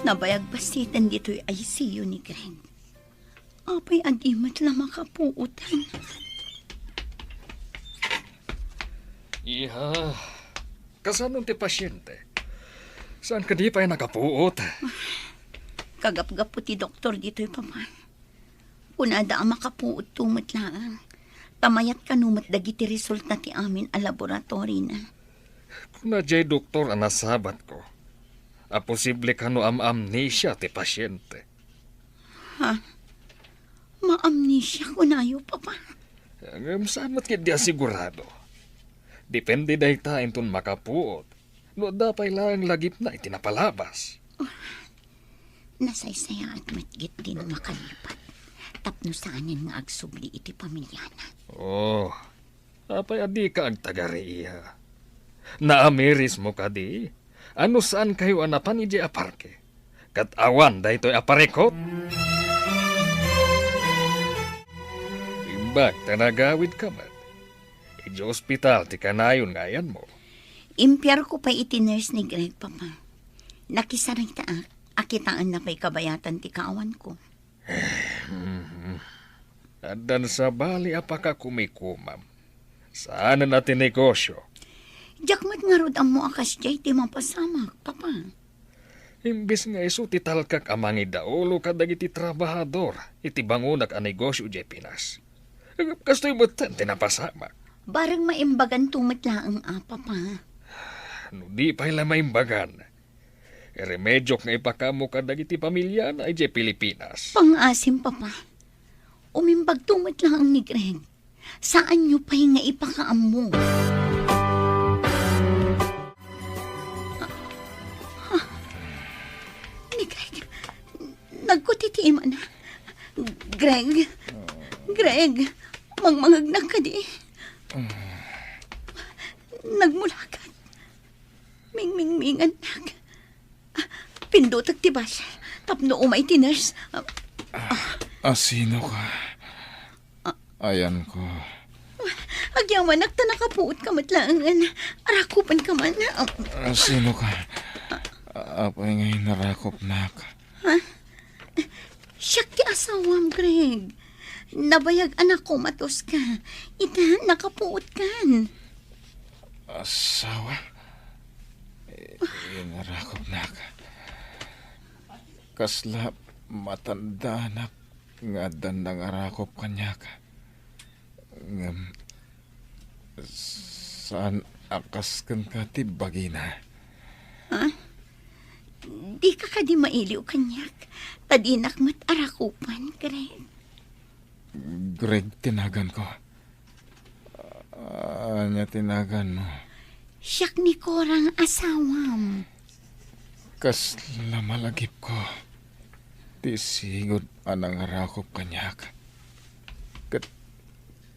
Nabayag basitan dito'y ICU ni Greg. Apay agimat lang makapuutan. Iha, kasanong ti pasyente? Saan ka di pa'y nakapuot? Kagap-gapo ti doktor dito'y paman. Kunada ang makapuot tumat lang. Tamayat kanumat dagiti result na ti amin a laboratory na. Kung na jay doktor ang nasabat ko, posible ka no amnesia ti pasyente. Ha? Ma-amnesia ko na yo, papa. Samat kit di asigurado. Depende dahi ta inton makapuot. No dapay lang lagip na itinapalabas. Nasaysaya at matgit din makalipat. Tapno saanin nga agsubli iti pamilyana. Apay adi ka ang tagariya. Naamiris mo ka di? Ano saan kayo anapan iji aparke? Kat awan da ito'y aparekot? Imbag tanagawid ka man. Iji ospital ti kanayon ngayan mo. Impyar ko pa iti nurse ni Greg, papa. Nakisarang taak, akitaan na pa'y kabayatan ti kaawan ko. Adan sa bali apaka kumikumam. Saan na natin negosyo? Jakmat nga rod ang mo akas jay ti mapasamak, papa. Imbis nga iso ti talkak amangi daolo kadagiti trabahador iti bangunak a negosyo jay Pinas. Kastoy mutan tinapasamak. Barang maimbagan tumat laang papa. No di pa'y maimbagan. Remedyo nga ipakamo kadagiti pamilya na jay Pilipinas. Pangasim, papa. Umimbag tumat laang ni Greg. Saan nyo pa'y nga ipakaamo? Ni Greg, nagkutitiima na. Greg, mangmangagnak ka di. Nagmulakan. Ming-ming-mingan nag. Pindutag ti bas. Tapno umay ti nurse. Sino ka? Ayan ko. Agyaman, nakapuot ka matlaangan. Arakupan ka man. Sino ka? Apay ngayon narakop na ka. Siyak ti asawam, Greg. Nabayag anak ko matos ka. Ita, nakapuot kan. Asawa? Narakop na ka. Kasla matanda anak nga dandang arakop kanya ka. Saan akas kan ka ti bagina? Di ka di mailiw kanyak. Tadinak mat arakupan, Greg. Greg, tinagan ko. Anya tinagan mo? Siyak ni Korang asawam. Kasla malagip ko. Ti sigod anang arakop kanyak.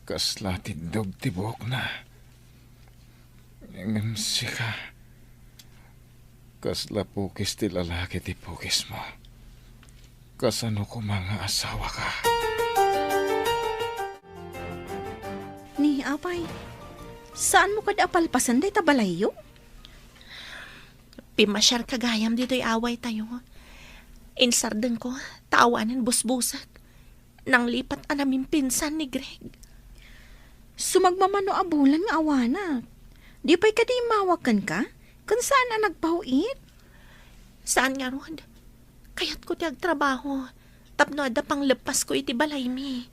Kasla ti dog tibok na. Ngam sika. Kasla pukis ti lalaki ti pukis mo. Kasano ko mga asawa ka. Ni apay, saan mo kada apalpasan day tabalayo? Pimasyar kagayam dito'y away tayo. Insardan ko, taawanan busbusak. Nang lipat anamin pinsan ni Greg. Sumagmamano abulan nga awanak. Di pa'y kadi mawakan ka? Kung saan na nagpahuit? Saan nga ron? Kaya't ko tiyag trabaho. Tapno ada pang lepas ko iti balay mi.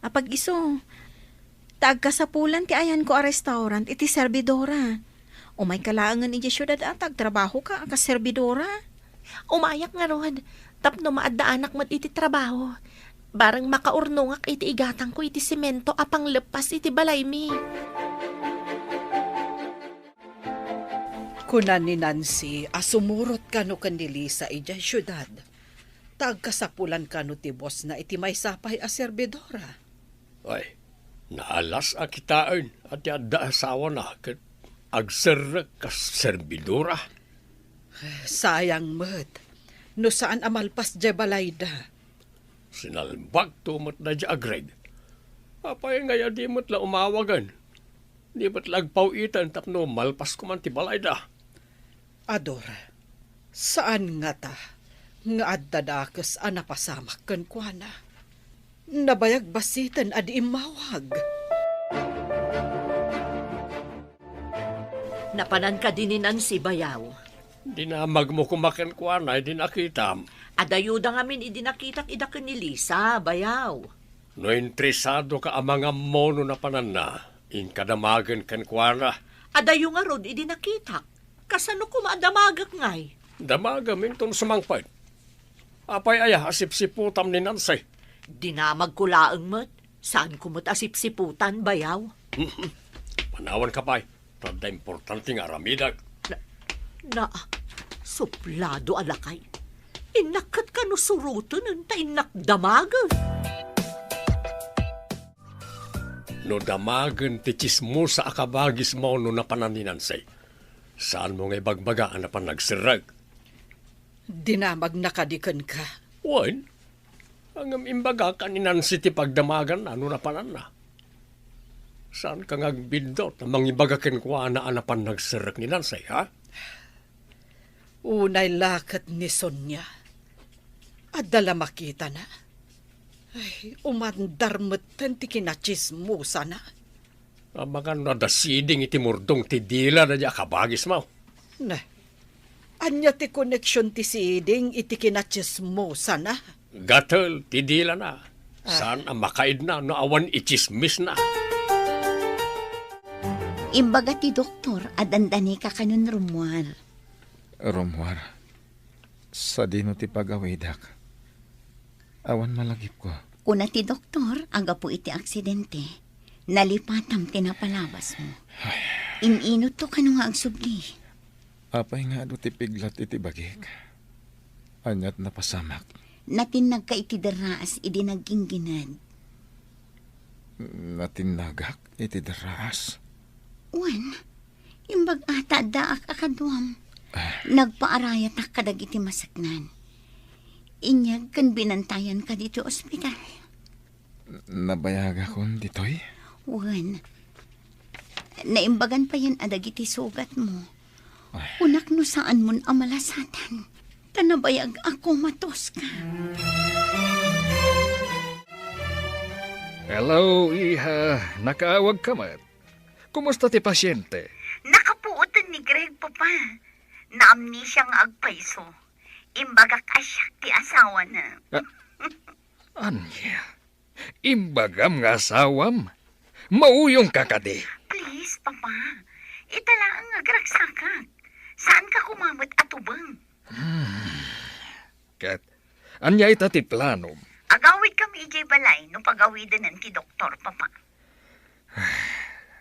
Apag iso. Taagkasapulan ti ayan ko a restaurant iti servidora. Umay kalaangan iti syudad atag trabaho ka ka servidora. Umayak nga ron. Tapno maadda anak mat iti trabaho. Barang makaurnongak iti igatang ko iti semento apang lepas iti balay mi. Kunan ni Nancy, asumurot ka no kandili sa ijay syudad. Tagkasapulan ka no ti boss na iti may sapay a servidora. Ay, naalas a kitaan at yada asawa na kat agserrek ka servidora. Sayang mat, no saan amalpas jay balayda. Sinalbag tumot na di agred. Apay ngaya di mo't la umawagan. Di mo't lagpawitan tapno malpas ko man ti balayda. Ador, saan nga ta? Nga addadakas a napasamak kan kuana. Nabayag basitan adi imawag. Napanan ka din ni Nancy Bayaw. Dinamag mo kumakan kuana, di nakitam. Adayuda ngamin idinakitak idakan ni Lisa, Bayaw. No interesado ka ang mga mono na panana, inkadamagan kan kuana. Adayo nga rod idinakitak. Kasano ko maadamagak ngay? Damaga minton sumangpad. Apay aya asip-siputam ni Nancy. Dinamag ko laang mat. Saan ko mat asip-siputan, Bayaw? Panawan ka pa'y. Tanda importante nga ramidag. Suplado alakay. Inakat ka no suruto nun ta inakdamagan. No damagan ti chismo sa akabagis mo no napanan ni Nancy. Saan mo nga ibagbagaan na pan nagsirag? Dinamag nakadikan ka. Wan, ang imbaga ka ni Nancy ti pagdamagan na no napanan na. Saan ka ngagbindot na mangibagakin ko na anapan nagsirag ni Nancy, ha? Unay lakat ni Sonia. Adala makita na. Ay, umandar matan ti kinachismusa na. Amagan na dasiding iti murdong ti dila na di akabagis mo. Na, anya ti connection ti siding iti kinachismusa na. Gatel, ti dila na. Saan ang makaid na no awan ichismis na. Imbaga ti doktor, adandani ka kanun rumwar. Romwar, sa dino ti pagawidak. Awan malagip ko. Kuna ti doktor, aga po iti aksidente. Nalipatam tinapalabas mo. Inino to kanong nga agsubli. Apay nga do ti piglat iti bagik. Anyat napasamak. Natinag ka iti daraas, idi nagingginad. Natinagak iti daraas. Wan, imbag ata daak akaduam. Nagpaarayat na kadag iti masaknan. Inyag kan binantayan ka dito ospital. Nabayaga kon ditoy? Wan, naimbagan pa yan adag iti sugat mo. Unak no saan mon amalasatan. Tanabayag ako matos ka. Hello, Iha. Nakaawag ka mat. Kumusta ti pasyente? Nakapuotan ni Greg, Papa. Naamnesia nga agpaiso. Imbaga kasyak ti asawa na. Anya? Imbagam nga asawam? Mauyong ka kadi. Please, Papa. Italaang agragsakak. Saan ka kumamot atubang? Kat, anya ita ti planom? Agawid kami ijay balay no pagawidanan ti doktor, Papa.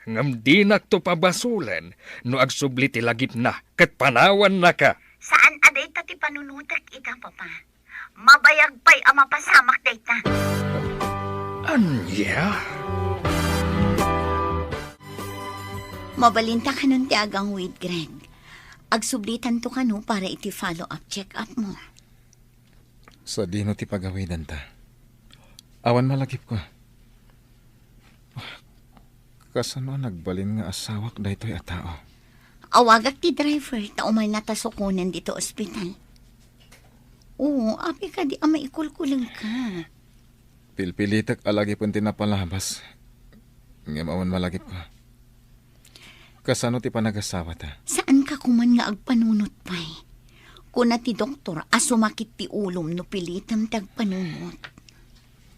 Ngam di nakto pabasulan no agsubli ti lagip na kat panawan na ka. Saan aday ta ti panunutak ita, Papa? Mabayag pa'y amapasamak day ta. Anya? Mabalinta ka nun ti agang with Greg. Agsublitan to ka no para iti follow-up check-up mo. Sa dino ti pagawidan ta. Awan malagip ko. Kasano nagbalin nga asawak daytoy a tao? Awagak ti driver ta umay natasukunan dito ospital. Oo, api ka di ama ikulkulang ka. Pilpilitak alagi pun tinapalabas. Ngem awan malagip ko. Kasano ti panagasawa ta? Saan ka kuman nga agpanunot pa'y? Kuna ti doktor, asumakit ti ulom no pilitam tagpanunot.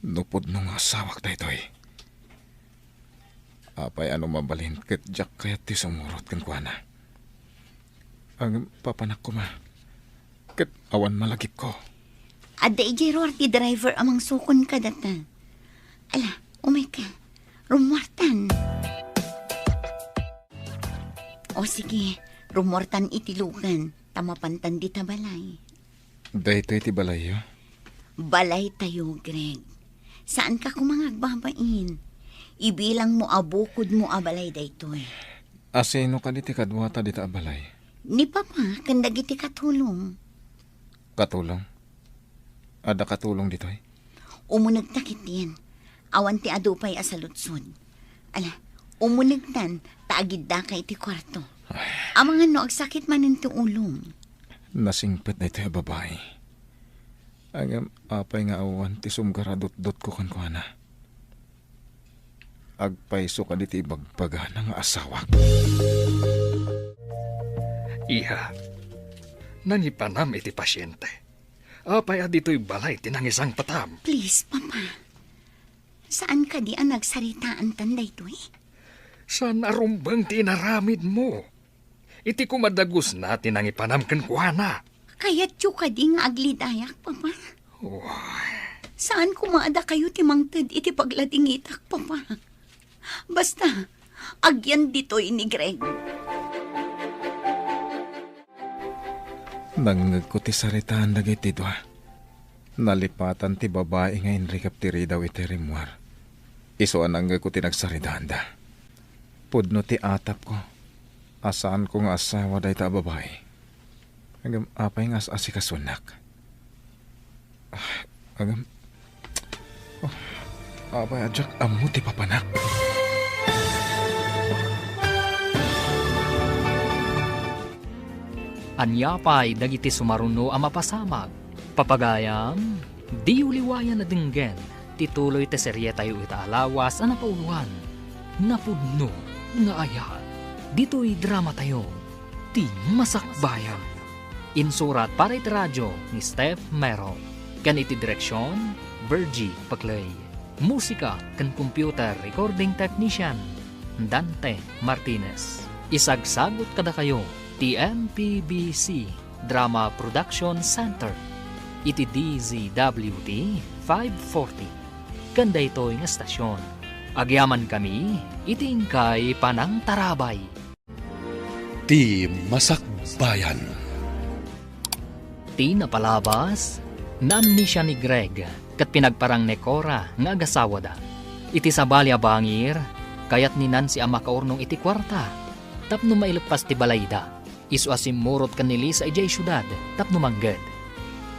Nupod nung asawak daytoy. Apay ano mabalin ket jak kayat ti sumurot kan kuana. Ang papanak ko ma. Ket awan malagip ko. Ada ijero ti driver amang sukon ka data. Ala, umay ka. Rumwartan. O sige, rumwartan itilugan. Tamapantan di tabalay. Daytoy ti balayo. Balay tayo, Greg. Saan ka kumangagbabain? Ibilang mo abukod mo abalay daytoy. Asino ka di ti kadwata di ta abalay? Ni Papa, kandagi ti katulong. Katulong? Ada katulong ditoy? Umunag takit yan. Awan ti adupay asalutsod. Ala, umunagtan, taagid da kay ti kwarto. Amang ano, agsakit manin ti ulong. Nasingpet na ito yung babae. Ang apay nga awan ti sumgaradot-dot ko kan kuana. Agpaiso ka diti ibagbaga ng asawa. Iha, nangipanam iti pasyente. Apay dito'y balay tinangisang patam. Please, Papa. Saan ka di ang nagsaritaan tanday to eh? Saan arumbang tinaramid mo? Iti kumadagos na tinangipanam kan kuana. Kaya't yu ka di nga aglidayak, Papa. Saan kumaada kayo timangtad iti pagladingitak, Papa? Basta, agyan dito'y ni Greg. Nangag ko ti saritaan dagiti dwa. Nalipatan ti babae nga inrikap ti ridaw iti rimwar. Iso anangag ko ti nagsaritaan da. Pudno ti atap ko. Asaan ko nga asawa day ta babae. Agam apay nga asikasunak. Agam... apay adyak amu ti papanak. Anyapay dagiti sumaruno a mapasamag. Papagayam, di uliwayan na dinggen. Tituloy te serye tayo itaalawas a napauluan. Napudno nga ayat. Dito'y drama tayo. Ti Masakbayan. Insurat para iti radyo ni Steph Mero. Kan iti direksyon, Virgie Paclay. Musika kan computer recording technician, Dante Martinez. Isagsagot kada kayo, TMPBC Drama Production Center. Iti DZWT 540. Kanda ito'y nga stasyon. Agyaman kami, itingkay panang tarabay. Ti Masakbayan. Ti napalabas, namnisya ni Greg, kat pinagparang ni Cora nga agasawa da. Iti sabalya bangir, kayat ni Nancy ang makaurnong iti kwarta. Tapno mailepas ti balayda, isu asimurot kanili sa ijay syudad, tapno mangged.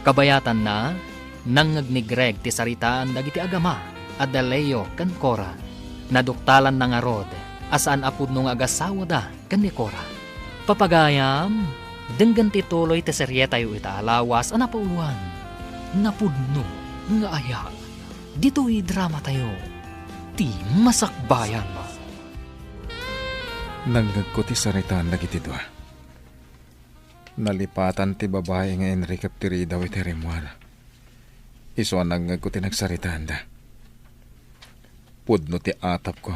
Kabayatan na, nangag ni Greg ti saritaan dagiti agama, Adaleo kan Cora. Naduktalan na nga rod, asaan apud nung agasawa da kan ni Cora. Papagayam, denggan tituloy ti serye tayo itaalawas a napauluan. Napudno nga aya. Dito'y drama tayo. Ti Masakbayan. Nanggag ko ti saritaan dagiti dwa. Nalipatan ti babae nga inrikap ti ridaw iti rimwar. Iso nanggag ko ti nagsaritaan da. Pudno ti atap ko.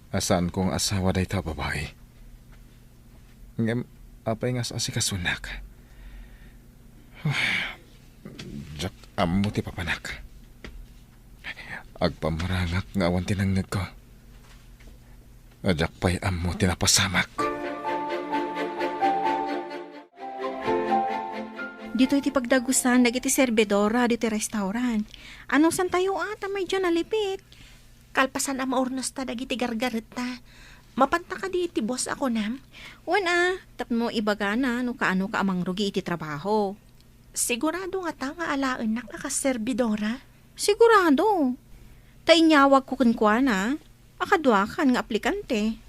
Asaan kong asawa day ta babae. Ngem, apay nga sa asikasunak. Jak amo ti papanak. Agpamarangak nga awan tinanggag ko. Ajak pa'y amo tinapasamak. Dito iti pagdagusan, dagiti serbedora, dito restaurant. Anong san tayo ata may dyan nalipit? Kalpasan ang maurnos ta dagiti gargaret ta. Mapanta ka di iti boss ako nam. Wana, tapno ibaga na, no kaano ka amang rugi iti trabaho. Sigurado nga ta nga alaan na kakaserbidora. Sigurado. Tainyawag ko kunkwana, akadwakan nga aplikante.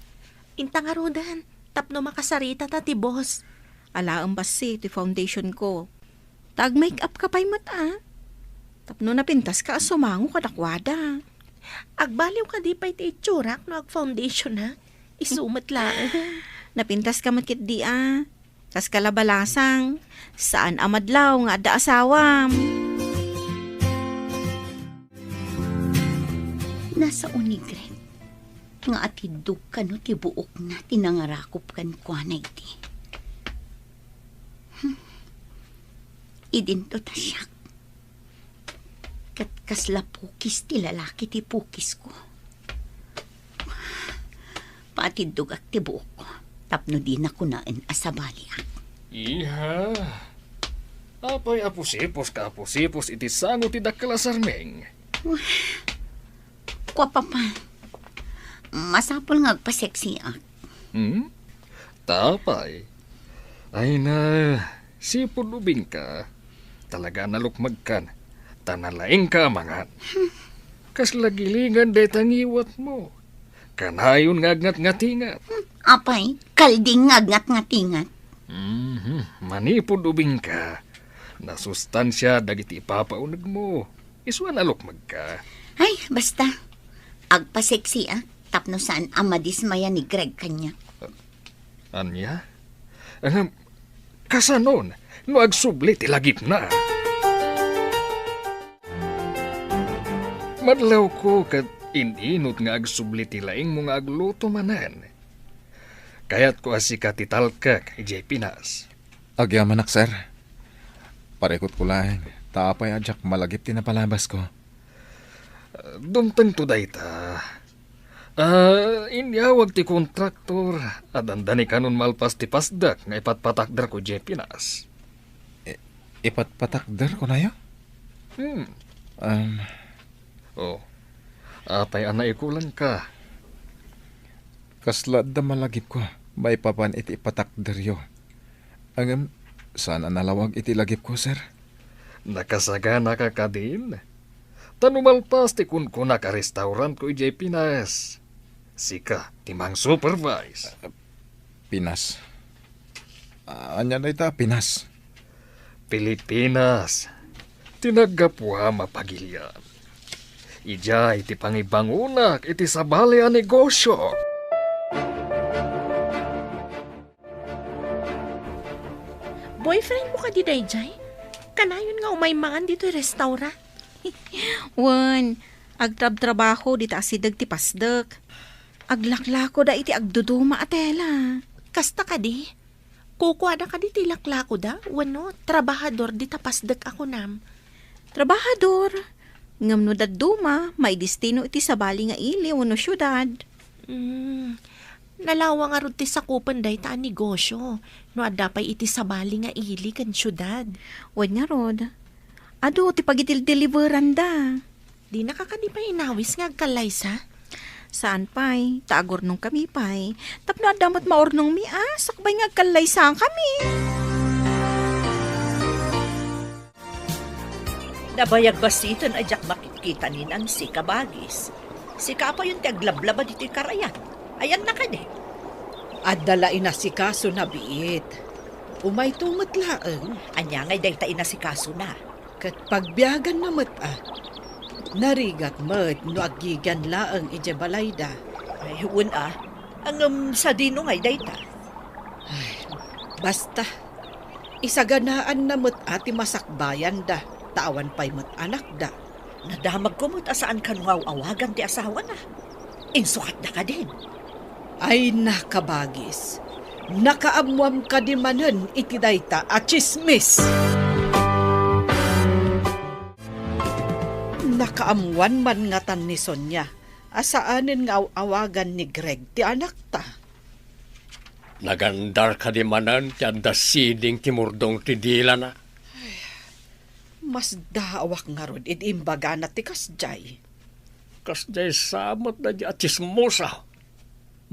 Inta nga rodan, tapno makasarita ta ti boss. Alaang basi ti foundation ko. Tag make up ka pa'y mata. Tapno napintas ka asumango kadakwada. Agbaliw ka di pa'y ti itsurak no ag foundation ha. Isumat lang. Napintas ka matkit di Tas kalabalasang, saan amadlaw nga adda asawam? Nasa uni, Greg. Nga atidog ka no ti buok na tinangarakop kan kwa na iti. Idinto ta siya. Kat kasla pukis ti lalaki ti pukis ko. Patidog ak ti buok ko. Tapno di na kunain asabali ak. Iha. Apay apusipos ka apusipos iti sango ti dakkel asarmeng. Kwa papa. Masapol nga agpaseksi ak. Tapay. Ay na, sipod ubing ka. Talaga nalukmag kan. Tanalaing ka amangan. Kas lagilingan day tangiwat mo. Kanayon ngagngat-ngatingat. Apay, kalding ngagngat-ngatingat. Manipod ubing ka. Nasustansya dagiti ipapaunag mo. Iswan alukmag ka. Ay, basta. Agpaseksi ak. Tapno saan amadismaya ni Greg kanya. Anya? Kasanon, no agsubli tilagip na. Madlaw ko kat ininot nga agsubli tilaing mo nga agluto manan. Kaya't ko asika titalkak, ijay Pinas. Agyaman ak, sir. Parekot ko lang. Tapay adyak malagip tinapalabas ko. Dumtang to dayta. Inyawag ti kontraktor at andani kanon malpas ti pasdak nga ipatpatakdar ko ijay Pinas. Ipatpatakder ko na yun? Apay anay kulang ka. Kasla da malagip ko. May papan iti ipatakder yo. Sana nalawag iti lagip ko, sir? Nakasagana ka ka din. Tanumalpas ti kun ka restaurant ko ijay Pinas. Sika, timang supervise. Pinas. Anya na ita, Pinas. Pilipinas. Tinaggapuha mapagilian. Ijay iti pangibangunak iti sabali a negosyo. Boyfriend mo ka di dayjay? Kanayon nga umaymangan dito restaurant. Wan, agtrab-trabaho dita asidag ti pasdak. Aglaklako da iti agduduma atela. Kasta ka di? Kukuha na ka di ti laklako da? Wano, trabahador di tapasdak ako nam. Trabahador? Ngam no daduma, may destino iti sabali nga ili wano syudad. Nalawa nga ron ti sakupan day ta negosyo. No adapay iti sabali nga ili kan syudad. Wan nga rod. Ado, ti pagitil-deliveran da. Di nakakadi pa inawis nga agkalaysa. Saan pa'y? Taagor nung kami pa'y. Tapno adamat maor nung mi sakbay nga agkalaysang kami. Nabayag basiton ajak makikita ni Nancy kabagis. Si Kapa yung taglablaba dito yung karayan. Ayan na ka de. Adalain na si kaso na biit. Umay tungot laeng. Anya ngay dayta ina si kaso na. Kat pagbiyagan na narigat mat no agigan laeng ije balayda. Ay, ang sa dino ngay dayta. Ay, basta, isaganaan na mat ati masakbayan da. Tawan pa'y mat anak da. Nadamag ko mat asaan kanungaw awagan ti asawa na. Insukat na ka din. Ay nakabagis. Nakaamwam ka di manen iti dayta at chismis. Nakaamuan man nga tan ni Sonia. Asaanin nga awagan ni Greg ti anak ta. Nagandar ka di manan ti anda siding ti murdong ti dila na. Mas daawak nga rod imbaga na ti kasjay. Kasjay samot na di at chismosa.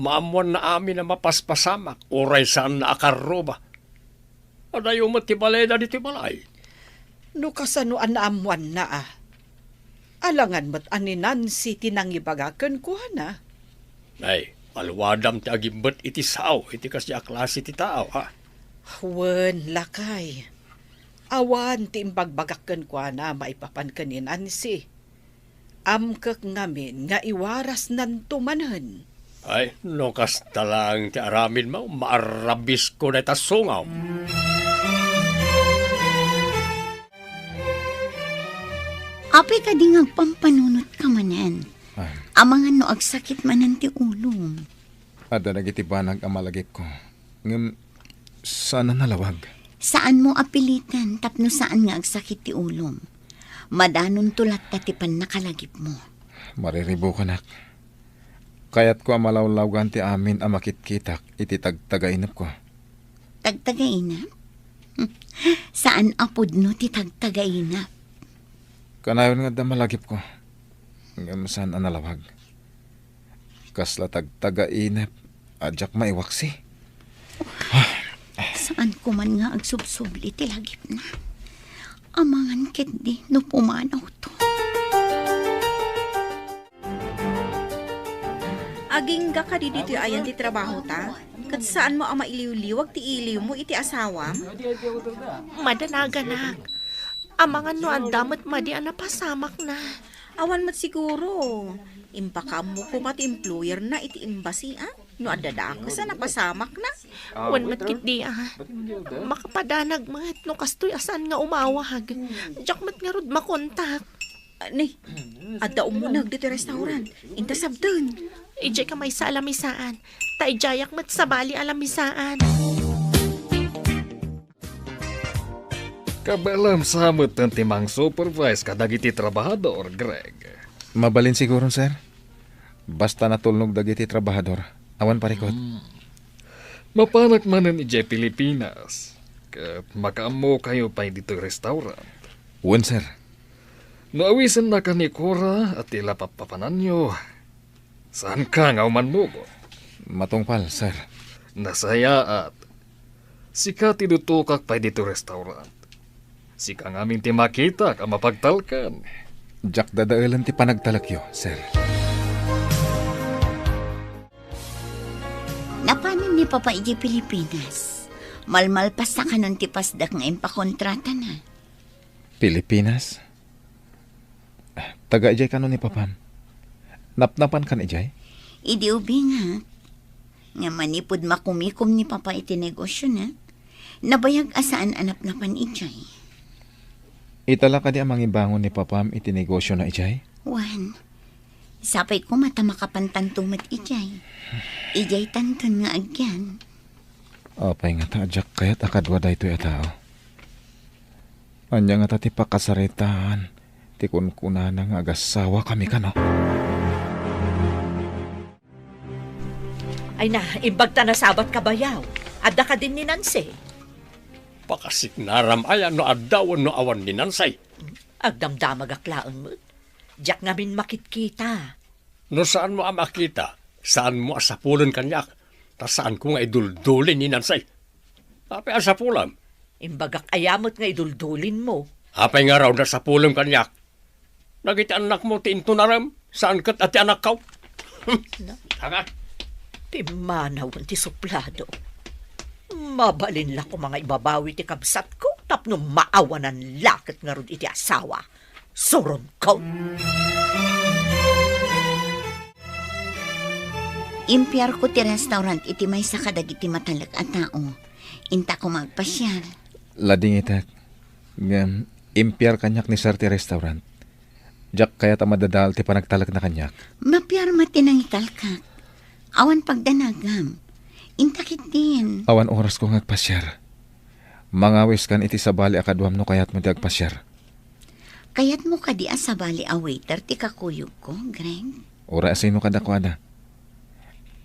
Maamuan na amin na mapaspasamak. Oray saan na akarroba. Adayo mo ti balay na di ti balay. No kasanuan na amuan na Alangan mo't ani Nancy tinangibagakan ko na. Ay, alwadam ti agimbat iti sao, iti kasya klase ti tao, ha? Wen, lakay. Awan ti imbagbagakan ko na maipapan ka ni Nancy. Amkak ngamin nga iwaras nan tumanan. Ay, no kas talang ti aramin mo, maarabis ko na itasungaw. Apay ka di nga pampanunot ka manen. Amangan no agsakit manan ti ulom. Ada nagitibanag ang malagip ko. Ngam, sana nalawag. Saan mo apilitan tapno saan nga agsakit ti ulom? Madanon tulat tatipan nakalagip mo. Mariribo ka nak. Kaya't ko ang malawlawan ti amin ang makitkitak iti tagtagainap ko. Tagtagainap? Saan apod no ti tagtagainap? Kanayon nga da malagip ko. Ngam saan ang nalawag. Kasla tagtagainap adyak maiwaksi. Saan ko man nga agsubsubli ti lagip na? Amangan ket di no pumanaw to. Aging ka di dito ayan ti trabaho ta? Kat saan mo ang mailiw-liwag ti iliw mo iti asawam? Madanaganak. Amangan no ang damot madi ang napasamak na. Awan mat siguro. Impakam mo ko mat employer na iti imbasi No adadakas napasamak na. Wan matkit di Makapadanag mat no kastoy asan nga umawag. Diyak mat nga rod makontak. Ni, adda umunag dito restaurant. Inta sabdun. Ijay ka may sa alamisaan. Ta ijayak mat sa bali alamisaan. Kabalam samot ng timang supervise kadagiti trabahador, Greg. Mabalin siguro, sir. Basta natulnog dagiti trabahador. Awan parikot. Mapanak manan ijay Pilipinas. Kat makaamo kayo pa dito restaurant. Uwan, sir. Naawisan na ka ni Cora at tila papapanan nyo. Saan ka nga uman mo? Matungpal, sir. Nasaya at sika tidutukak pa dito restaurant. Sika nga aming timakita ka mapagtalkan. Jak dadaalan ti panagtalakyo, sir. Napanin ni Papa iji Pilipinas. Malmalpas sa kanon ti pasdak nga impakontrata na. Pilipinas? Taga ijay kanon ni Papam. Napnapan kan ijay? Idi ubi nga. Nga manipod makumikom ni Papa iti negosyo na. Nabayag asaan anap-napan ijay. Itala ka di ang mangibangon ni Papam iti negosyo na ijay? Wan. Sapay ko mata makapantantumat ijay. Ijay tanton nga agyan. Apay nga ta, Jack, kaya't akadwa da ito'y atao. Anya nga ta ti pakasaritaan. Ti kunkuna na nga agasawa kami ka, no? Ay na, imbagta na sabat ka bayaw. Adda ka din ni Nancy. Pakasik naram ayan no addawan no awan ni Nansay. Agdamdamag aklaan mo. Diyak ngamin makitkita. No saan mo makita? Saan mo asapulan kanyak? Ta saan ko nga iduldulin ni Nansay? Apay asapulam? Imbagak ayamot nga iduldulin mo. Apay nga raw nasapulam kanyak? Nagiti anak mo ti into naram? Saan kat ati anak kaw? Tanga. Pimanawan ti suplado. Mabalin la ko mga ibabawi ti kabsat ko tapno maawanan lakit nga rod iti asawa. Soron ko. Impyar ko ti restaurant iti may sakadag iti matalak at tao. Inta ko magpasyal. Lading itak. Ngam, impyar kanyak ni Sir ti restaurant. Jack kaya ta madadal ti panagtalak na kanyak. Mapyar matinang italkak. Awan pagdanagam. Intakit din. Awan oras ko ngagpasyar. Mangawis kan iti sabali akadwam no kayat mo ti agpasyar. Kayat mo ka di asabali a waiter ti kakuyog ko, Greg. Ora sino kadakwada.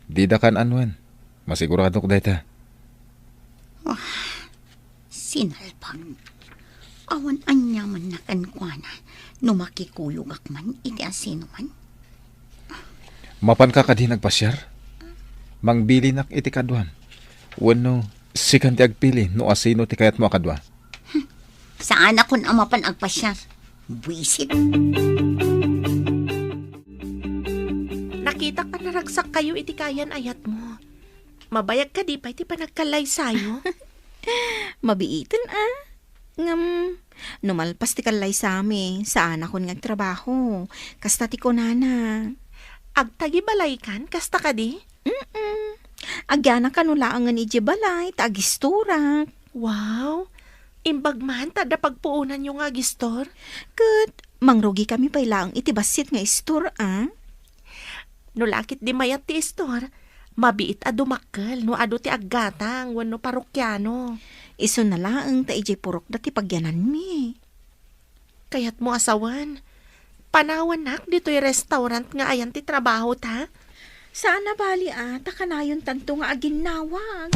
Di da kan anwan. Masigurado ko dayta. Sinalpag. Awan anyaman na kankwana. No makikuyog akman, iti asino man. Mapan ka kadi nagpasyar? Mangbili nak iti kadwan. Wano, sikan ti agpili no asino ti kayat mo akadwa. Saan akon amapan agpasyar? Buisit. Nakita ka naragsak kayo iti kayan ayat mo. Mabayag ka di pa iti panagkalay sayo. Mabiitin Ngam, numalpas ti kalay sami, saan akon ngagtrabaho. Kasta ti kunana. Agtagi balay kan, kasta ka di? Agyana kanulaangan iji balay, tagisturak. Wow! Imbag man, tada pagpuunan yung agistor. Kat, mangrugi kami pailang iti basit nga istor, No lakit di mayat ti istor, mabiit a dumakkel no ado ti aggatang wenno parokyano. Iso na laang ta ijay purok dati pagyanan mi. Kayat mo asawan. Panawan nak dito'y restaurant nga ayan ti trabaho ta. Sana bali takanayon tanto nga aginawag.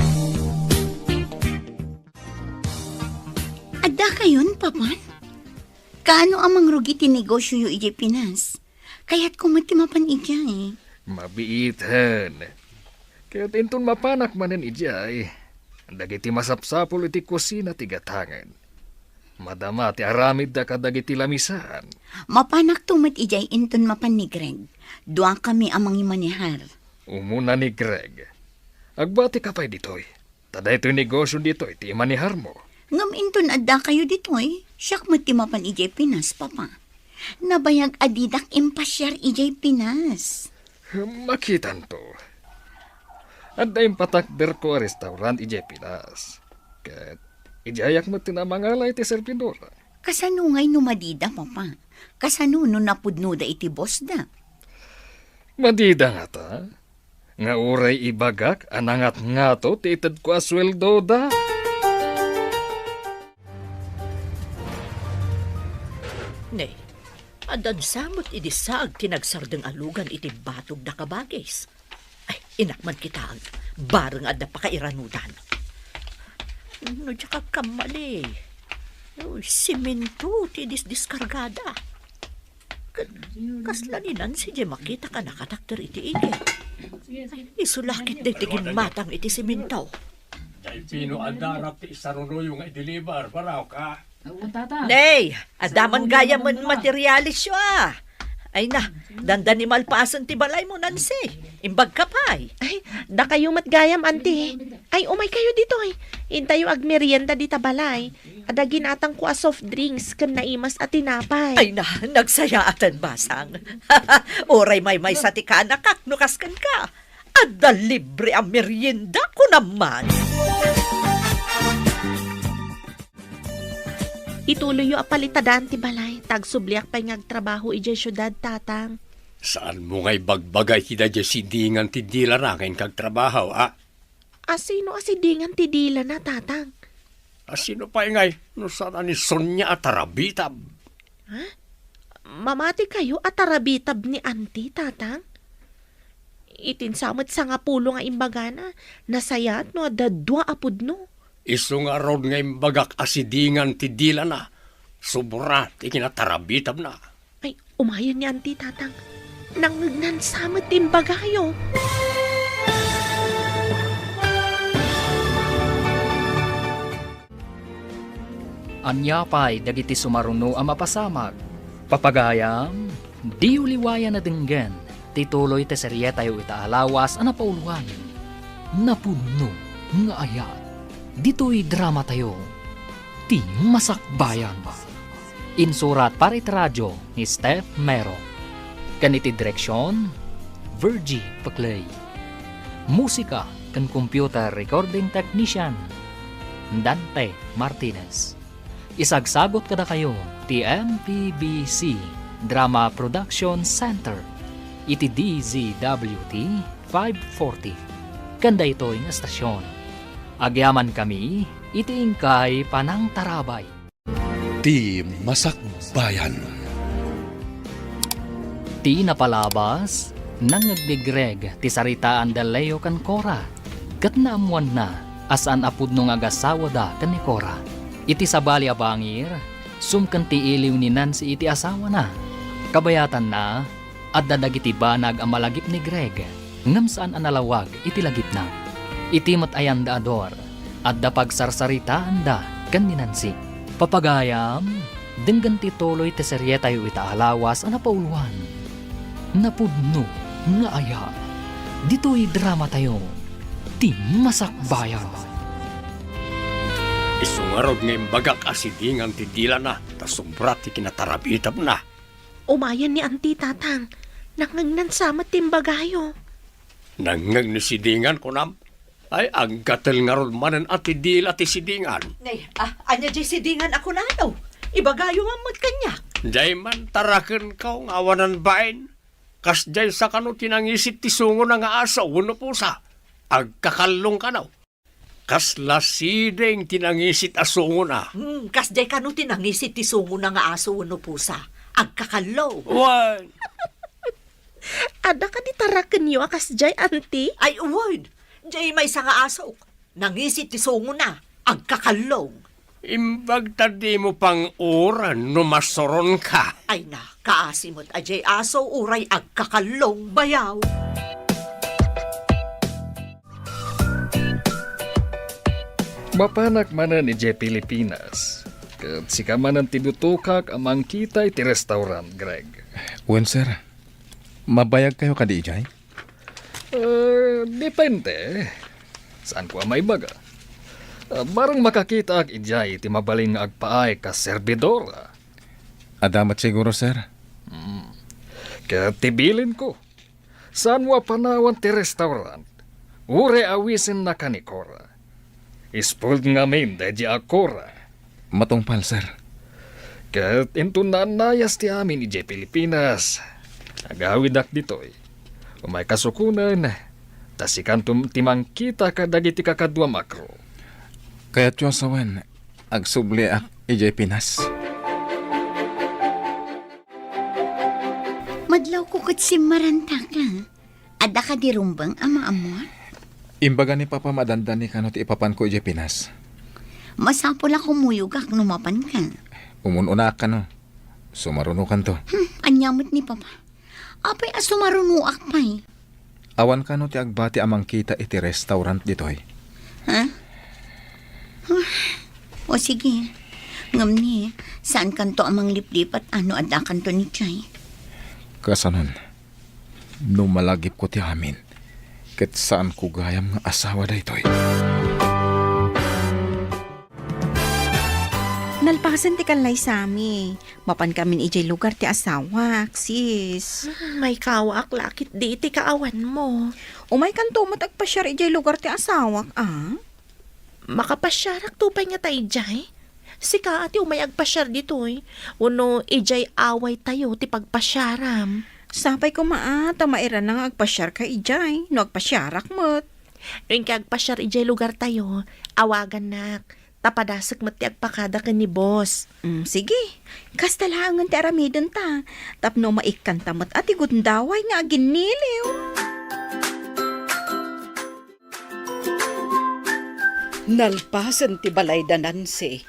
Adda kayon, papan? Kaano amang rugi ti negosyo yu ijay Pinas? Kaya't kumatimapan ijay. Mabiitan. Kaya tinton mapanak manen ijay. Dagiti masapsapol iti kusina ti gatangan. Madama ti aramid da kadagiti lamisan. Mapanak tumat ijay inton mapan ni Greg. Duang kami amang imanihar. Umuna ni Greg. Agbati ka pa'y ditoy. Tada ito'y negosyo ditoy, ti manihar mo. Ngam inton adda kayo ditoy, siyak matimapan ijay Pinas, papa. Nabayag adidak impasyar ijay Pinas. Makitan to. Adda yung patakder ko a restaurant ijay Pinas. Kat ijayak mo tinamangalay ti servidora. Kasano ngay numadida, papa? Kasano no napudno da iti boss da? Madida nga ta. Nga uray ibagak, anangat nga to, ti itad ko asweldo da. Nay, adan samot idisag tinagsardeng alugan iti batog da kabagis. Ay, inakman kita ang bareng adda pa kairanudan. No, tsaka kamali. Uy, simento ti diskargada. Kaslaninan si Jay makita ka nakatakter iti ige. Isulakit de tigin matang iti simento. Kay pino andarap ti isarunoyo nga i-deliver, paraw ka. Nay, adaman gaya man materialis yo Ay na, dandan ni malpasan ti balay mo, Nancy. Imbag ka pa'y. Ay, da kayo matgayam, auntie. Ay, umay kayo dito eh. Intayo agmerienda di tabalay. Ada ginatang ko a soft drinks kan naimas at tinapay. Ay na, nagsayatan basang. Oray may sa tikana kak, nukaskan ka. Ada libre ang merienda ko naman. Ituloy yung apalitadan ti balay. Tagsubliak pa'y ngagtrabaho ijay syudad, tatang. Saan mo nga'y bagbagay kita dyan sidingan ti dila na ngayon kagtrabaho, Asino asidingan ti dila na, tatang? Asino pa ingay? No sana ni Sonia at Tarabitab. Ha? Mamati kayo at tarabitab ni auntie, tatang? Itinsamot sa nga pulo nga imbagana. Nasayat no, dadwa apod no. Iso nga rod nga'y bagak asidingan ti dila na. Subra, ti kinatarabitab na. Ay, umayon ni auntie, tatang. Nangagnan samot imbagayo. Anyapay dagiti sumaruno ang mapasamag. Papagayam, di uliwayan na dinggan. Tituloy te serye tayo itaalawas ang napauluan. Napuno nga ayat. Dito'y drama tayo. Ti Masakbayan. Insurat para radyo ni Steph Mero. Kaniti direksyon, Virgie Paclay. Musika kan computer recording technician, Dante Martinez. Isagsagot kada kayo ti MPBC Drama Production Center. Iti DZWT 540. Kanda ito yung estasyon. Agyaman kami, itiingkay panang tarabay. Ti Masakbayan. Ti napalabas, nang nagbigreg ti saritaan da Leo kan Cora. Kat naamuan na, asan apud nung agasawa da kan ni Cora. Iti sabali abangir, sumkan ti iliw ni Nancy iti asawa na. Kabayatan na, at dadagiti banag ang malagip ni Greg, ngam saan analawag iti lagip na. Iti matayan da ador, at da pagsarsaritaan da kan ni Nancy. Papagayam, denggan ti tuloy ti serye tayo itaalawas ang napauluan. Napudno nga aya, dito'y drama tayo, ti Masakbayan. Isungarod nga'y bagak asidingan ti dila na, tasubrat ti kinatarabitab na. Umayan ni auntie, tatang. Nangagnan samot timbagayo. Nangag ni sidingan ko nam. Ay, aggatel nga rod manan at ti dila ti sidingan. Nay, anya di sidingan ako na daw. Ibagayo mamot kanyak. Jay man taraken ka ng awanan bain. Kas jay sa kano tinangisit ti sungo na nga asaw, no pusa. Agkakalong ka na. Kas lasideng tinangisit asungo na. Kas jay kano tinangisit ti sungo na nga aso no pusa. Agkakalaw. Wan! Ada ka di tarakan yo akas jay, auntie? Ay, uwan. Jay may sa nga aso. Nangisit ti sungo na. Agkakalong. Imbag tadi mo pang oran no masoron ka. Ay na, kaasimot ajay aso uray agkakalong bayaw. Mapanak manan ije Pilipinas. Kat sika manan tidutukak amang kita iti restaurant, Greg. Wen, sir. Mabayag kayo kadi ijay? Depende. Saan ko may baga? Barang makakita ag ijay iti mabaling nga agpaay ka servidora. Adamat siguro, sir. Kaya tibilin ko. Saan wa panawan ti restaurant? Ure awisin na kanikora. Ispuld ngamin dahi akora. Matungpal, sir. Kaya into nanayas ti amin ije Pilipinas. Agawid ak ditoy. Umay kasukunan. Tasikan timang kita kadagiti kakadwa makro. Kaya tiyosawan, agsubli ak ijay Pinas. Madlaw ko kat si Maranta ka. Ada ka di rumbang ama amor? Imbaga ni Papa madandan ni kanot ipapan ko ijay Pinas. Masapol ako muyugak numapan ka. Umununa ka no. Sumarunukan to. Anyamot ni Papa. Apay asumarunuak pa'y. Awan ka no ti agbati amang kita iti restaurant ditoy. Ha? O sige. Ngam ni, saan kanto amang liplip at ano ada kanto ni Chay? Kasanon, numalagip ko ti amin. Ket saan ko gayam nga asawa da itoy. Nalpasan ti kalay sami. Mapan kamin ijay lugar ti asawak, sis. May kawak lakit di iti kaawan mo. Umay kanto matagpasyar ijay lugar ti asawak, ah? Makapasyarak tupay nga tayo jay. Si ka ati umay agpasyar ditoy. Uno ijay away tayo ti pagpasyaram. Sapay ko maata mairan nga agpasyar ka ijay. No agpasyarak mo't. Yung kagpasyar ijay lugar tayo, awagan nak. Tapadasak mo ti agpakada ka ni boss. Sige, kastalangan ti aramidon ta. Tapno maikanta mo't ati gundaway nga aginiliw. Nalpasan ti balay da Nancy.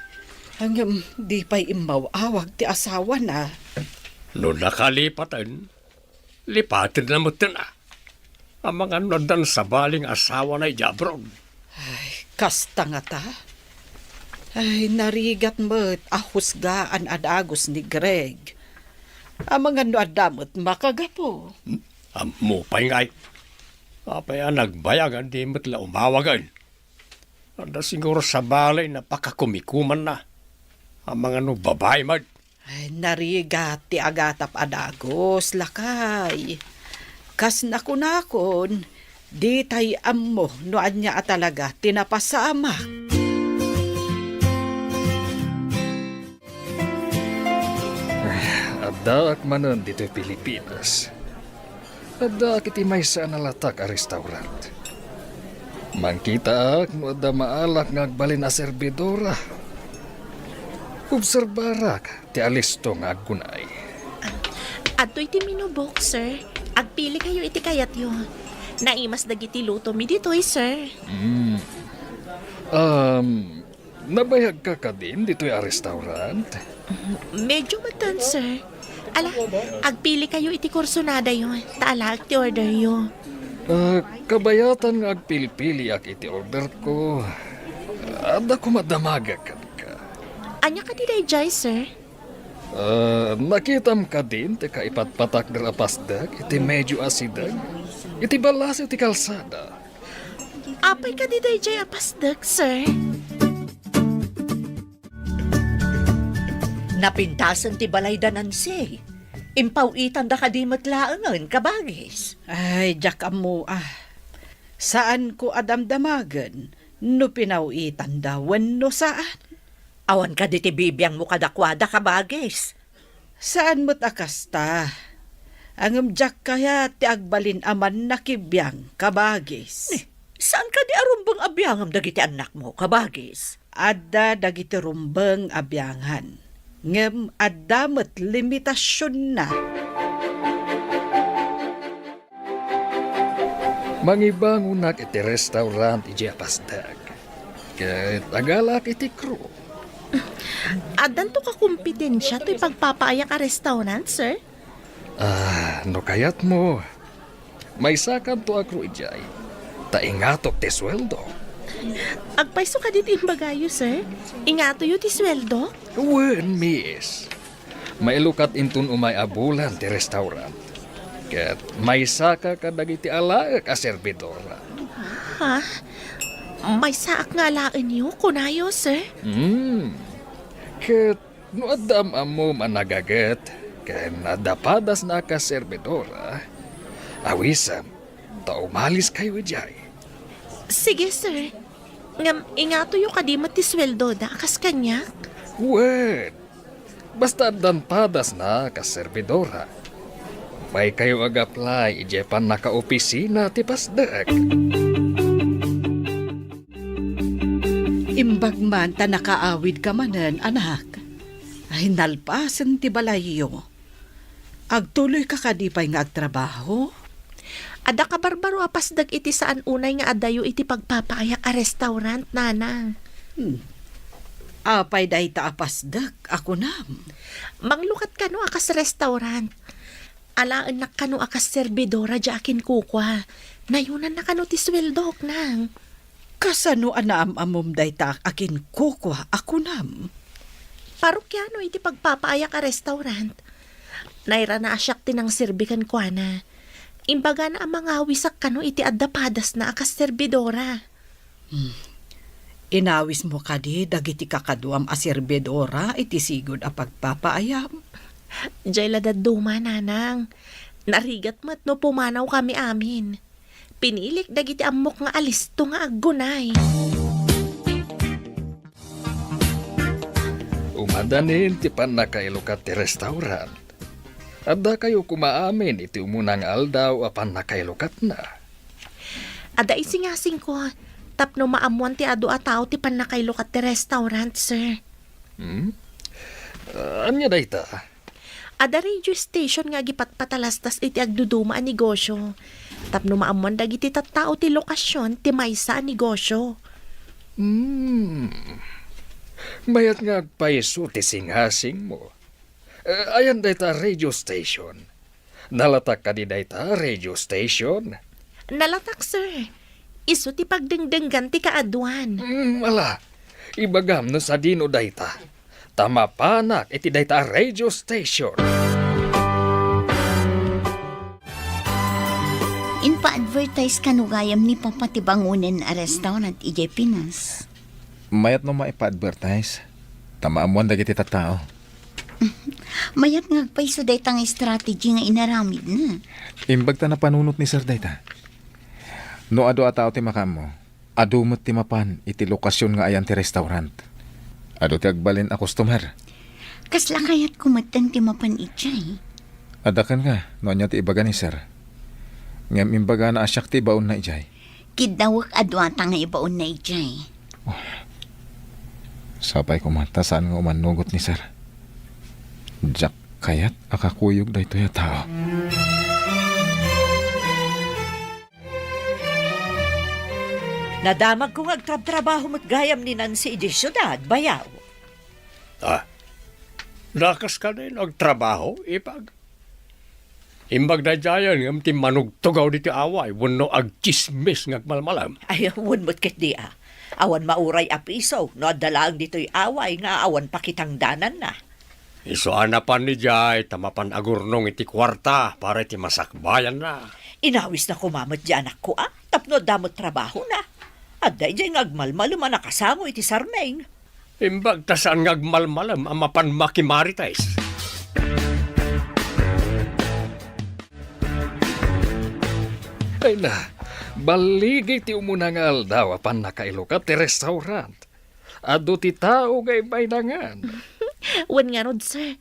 Hanggang di pa'y imawawag ti asawa na. No nakalipatan, lipatin na mo na. Ang mga nodan sa baling asawa na ijabrog. Ay, kasta nga ta. Ay, narigat mo't ahusgaan adagos ni Greg. Ang mga no adamot makagapo. Amo pa'y ngay. Apay nagbayagan di mo't la umawagan. Anda siguro sa balay na pakakumikuman na. Ang mga no babae mag. Ay, narigat ti agatap adagos, lakay. Kas nakunakon, di tay ammo no anya talaga tinapasama. Ada ak manan dito Pilipinas. Ada kiti may sa nalatak a restaurant. Mangkita ak no ada maalak nga agbalin a servidora. Obserbarak ti alisto nga aggunay. Adto'y ti minubok, sir. Agpili kayo iti kayat yun. Naimas dagiti luto mi dito'y, sir. Nabayag ka din dito'y a restaurant? Medyo matan, sir. Ala, agpili kayo iti kursonada yun. Taala ti order yun. Kabayatan nga agpili-pili ak iti order ko. Ada ko madamaga ka. Anya ka di jay, sir? Nakitam ka din, teka ipatpatak na rapasdag, iti medyo asidag, iti balas iti kalsada. Apay ka di jay apasdag, sir? Napintasan ti balay da Nancy. Impawitan da ka di matlaangan, kabagis. Ay, jak amo Saan ko adamdamagan? No pinawitan dawan no saan? Awan ka di ti bibiyang mo kadakwada kabagis. Saan mo't akasta? Ang jak kaya ti agbalin aman nakibiyang kabagis. Saan ka di arumbang abiyangam dagiti anak mo, kabagis? Adda dagiti rumbeng abyangan. Ngem adda met limitasyon na. Mangibangunak iti restaurant iti apasdag. Ket agalak iti crew. Adan to ka kompetensya to ipagpapaaya ka restaurant, sir? No kayat mo. May sakan to akro ijay. Taingatok ti sweldo. Agpaiso ka dito imbagayo, sir? Ingato yu ti sweldo? Wen, miss. Mailukat intun umay abulan ti restaurant. Ket may saka ka dagiti alaek a serbidora. Ha? May saak nga lain niyo, kunayo, sir? Ket no adam amo managaget. Ken nadapadas na ka serbidora. Awisam, ta umalis kayo ijay. Sige, sir. Ngam, ingato yu kadimat ti sweldo da, akas kanyak? Wen, basta danpadas na ka serbidora. May kayo ag-apply ijepan na ka-opisina ti pasdag. Imbag man ta nakaawid ka manen, anak. Ay nalpasan ti balayo. Agtuloy ka kadipay nga agtrabaho. Ada ka barbaro apasdag iti saan unay nga adayo iti pagpapaaya ka restaurant, nanang. Apay dahi ta apasdag, ako nam. Manglukat ka no akas restaurant. Alaan na ka no akas serbidora di akin kukwa. Nayunan na ka no ti sweldok nang. Kasano anaam-amom dahi ta akin kukwa, ako nam. Parukyano iti pagpapaaya ka restaurant. Naira na asyak tinang serbikan kwa na. Imbaga na ang mga wisak kano iti addapadas na akas serbidora. Inawis mo ka di, dagiti kakaduam a serbidora, iti sigod a pagpapaayam. Diyay ladad duma, nanang. Narigat mo't no pumanaw kami amin. Pinilik dagiti amok nga alisto nga aggunay. Umadanin ti pan nakailukat ti restaurant. Adda kayo kumaamin iti umunang aldaw apan nakailukat na. Ada isingasing ko, tapno maamuan ti adu a tao ti pan nakailukat ti restaurant, sir. Anya day ta? Ada radio station nga gipatpatalastas iti agduduma a negosyo. Tapno maamuan dagiti tattao ti lokasyon ti maysa a negosyo. Mayat nga agpaiso ti singhasing mo. Ayan day ta radio station. Nalatak ka di day ta radio station. Nalatak, sir. Iso ti pagdengdenggan ti kaaduan. Ala, ibagam no sa dino day ta. Tama panak iti day ta radio station. Inpa-advertise kanugayam ni papatibangunan a restaurant ije Pinas. Mayat no maipa-advertise. Tamaamuan dagiti tattao. Mayat nga agpaiso daytang strategy nga inaramid na. Imbag ta na panunot ni Sir Dayta. No ado atao ti makamo, adumot ti mapan iti lokasyon nga ayan ti restaurant. Ado ti agbalin a customer. Kasla kayat kumatan ti mapan itchay. Adakan ka, no anya ti ibaga ni Sir. Ngem imbaga na asyak ti baon na ijay. Kidawak adwata nga ibaon na itchay. Sapay kumanta saan nga umanugot ni Sir. Jack kayat akakuyog da ito ya tao. Nadamag kong agtrabaho mo't gayam ni Nancy iji syudad, bayaw. Lakas ka na agtrabaho, ipag. Imbag na dyan, ng ti manugtugaw dito away, wano agchismis ngagmalmalam. Ay, awan mo't kit di Awan mauray apiso, no adalaang dito'y away nga awan pakitang danan na. Iso anapan ni Jay, tamapan agurnong iti kwarta para iti masakbayan na. Inawis na kumamat di anak ko tapno damot trabaho na. At day jay ngagmalmalam ang nakasamo iti sarmeng. Imbag tasaan ngagmalmalam ang mapan makimaritais. Ay na, baligi ti umunang aldaw apan nakailukat ti restaurant. Ado ti tao gay baynangan. Wan nga rod, sir.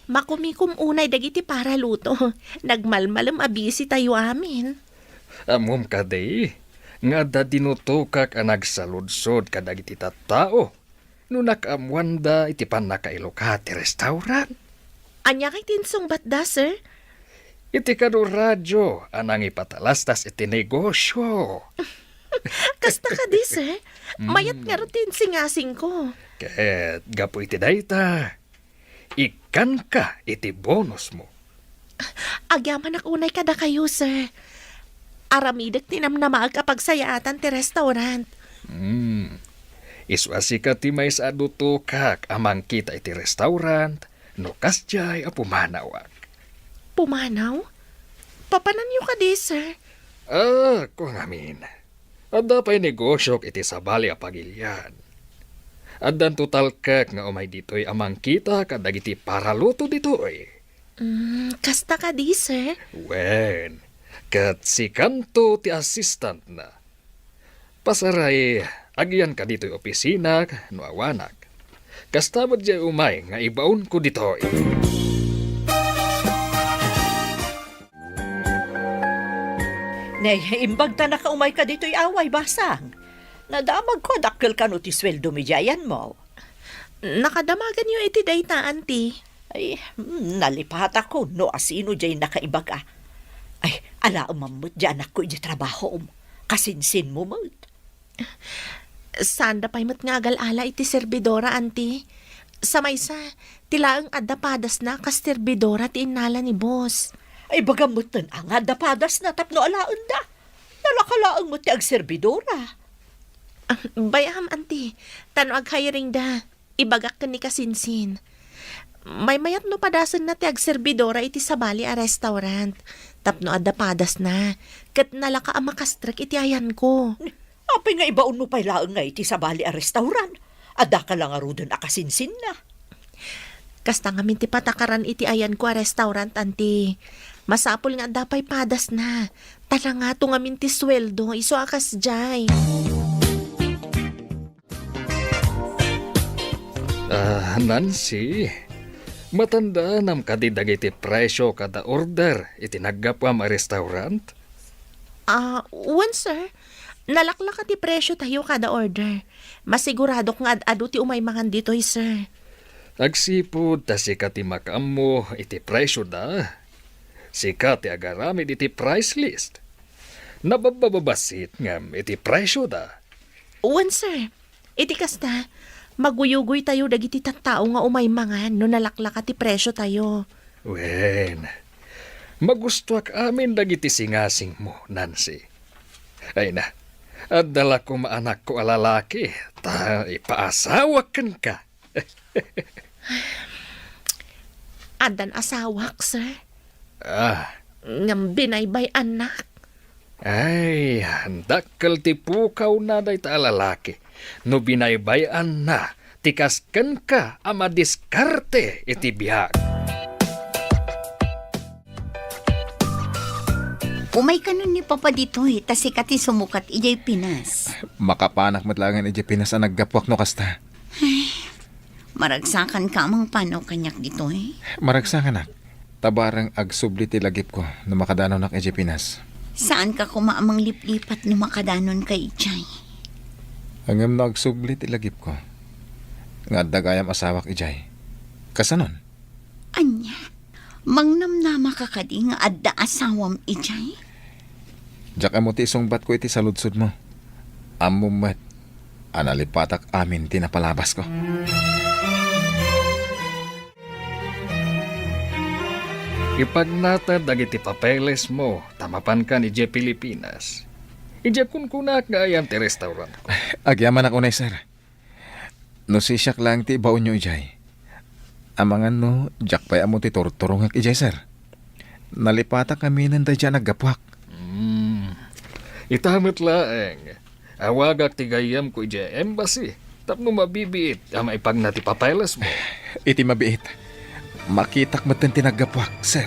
Makumikum unay dagiti para luto. Nagmalmalam abisi tayo amin. Amom ka day, nga da dinutukak ang nagsaludsod ka dagiti tattao. Nunak amwanda iti pan nakailokati restaurant. Anya kay tinsong batda, sir? Iti kado radyo anang ipatalastas iti negosyo. Kasta ka di, sir? Mayat nga rin singasing ko. Ket gapo iti dayta. Ikan ka iti bonus mo. Agyaman unay kada kayo, sir. Aramidek tinamnamaag kapag sayatan ti restaurant. Iswasi ka ti may sa adutukak amang kita iti restaurant. No kasjay a pumanawak. Pumanaw? Papananyo ka di, sir? Kung amin. Adda pa'y negosyo iti sabali a pagilyan. Addan total kek nga umay dito'y amang kita kadagiti para luto dito'y. Kasta ka di, sir? Wen, kat si Kanto ti assistant na. Pasaray, agyan ka dito'y opisina no awanak. Kasta mo dya umay nga ibaon ko dito'y. Nay, imbag ta nakaumay ka dito'y away, basang. Nadamag ko, dakkel ka no ti sweldo mi jayan mo. Nakadamagan yung iti dayta, auntie. Ay, nalipat ako, no asino jay nakaibag ah. Ay, ala umamot dyan ako iti trabaho kasinsin mo mo. Sanda pa'y matngagal-ala iti servidora, auntie. Sa maysa, tilaang adapadas na kas servidora ti inala ni boss. Ay, bagamot nun ang adapadas na tapno alaon da. Nalakalaang mo ti ag servidora. Bayam, auntie. Tano ag hiring da. Ibagak ka ni kasinsin. May mayat no padasan na ti ag servidora iti sabali a restaurant. Tapno adapadas na. Kat nalaka ang makastrak iti ayan ko. Apay nga ibaon mo pa'y laang nga iti sabali a restaurant. Ada ka lang arudon akasinsin na. Kasta nga minti patakaran iti ayan ko a restaurant, auntie. Masapol nga dapay padas na. Tala nga to nga minti sweldo. Iso akas jay. Nancy, matanda nam kadidag iti presyo kada order iti naggapam a restaurant? Sir. Nalaklak iti presyo tayo kada order. Masigurado nga adu ti umay mangan dito'y, sir. Agsipod ta sika ti makam mo iti presyo da. Sika ti agaramid iti price list. Nabababasit ngam iti presyo da. Sir. Iti kasta, maguyugoy tayo dagiti tattao nga umay mangan no nalaklak ati presyo tayo. Wen, magustuak amin dagiti singasing mo, Nancy. Ay na, at dala ko maanak ko alalaki, ta ipaasawakan ka. Adan asawak, sir. Ngam binaybay anak. Ay, handakkel ti pukaw na day ta alalaki. No binaybayan na, tikasken ka ama diskarte iti biyag. Umay ka nun ni Papa dito'y, tasikati sumukat ijay Pinas. Makapanak matlangan ijay Pinas ang naggapwak no kasta. Ay, maragsakan ka amang panaw kanyak dito'y. Maragsakan nak. Tabarang agsubli ti lagip ko na makadanaw nak ijay Pinas. Saan ka kumaamang liplipat no makadanon kay ijay? Hanggang nagsubli ti lagip ko. Nga dagayam asawak ijay. Kasanon? Anya, mangnamnama ka kadi nga adda asawam ijay? Diyak mo ti isungbat ko iti saludsod mo. Amumet, analipatak amin tinapalabas ko. Ipagnata dagiti papeles mo, tamapan ka ni Ije Pilipinas. Ije kunkunak nga ayan ti restaurant ko. Agyaman ako na, sir. No sisyak lang ti baon nyo ijay. Amangan no, jak pa'y amo ti turturungak ijay, sir. Nalipata kami nanday dyan naggapwak. Itamit laeng. Awagak ti gayam ko ije embassy. Tapno mabibiit, ama ipag na ti papeles mo. Iti mabiit. Makitak matan tinaggapwak, sir.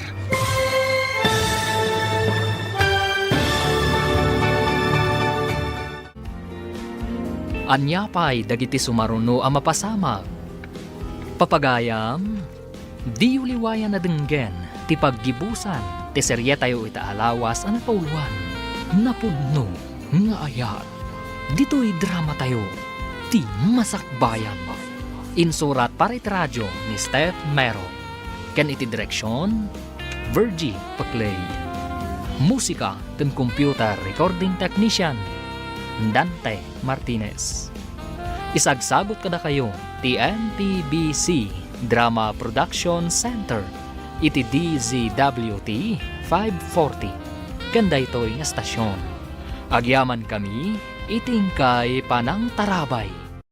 Anya pa'y dagiti sumaruno ang mapasamag. Papagayam, Di uliwayan na denggen, ti paggibusan, ti serye tayo itaalawas ang napauluan. Napudno, nga ayat. Dito'y drama tayo, ti masakbayan. Insurat para iti radyo ni Steph Mero. Ken iti direksyon, Virgie Paclay. Musika ken computer recording technician, Dante Martinez. Isagsagot kada kayo, ti NPBC Drama Production Center, iti DZWT 540. Kanda ito'y estasyon. Agyaman kami, itingkay panang tarabay.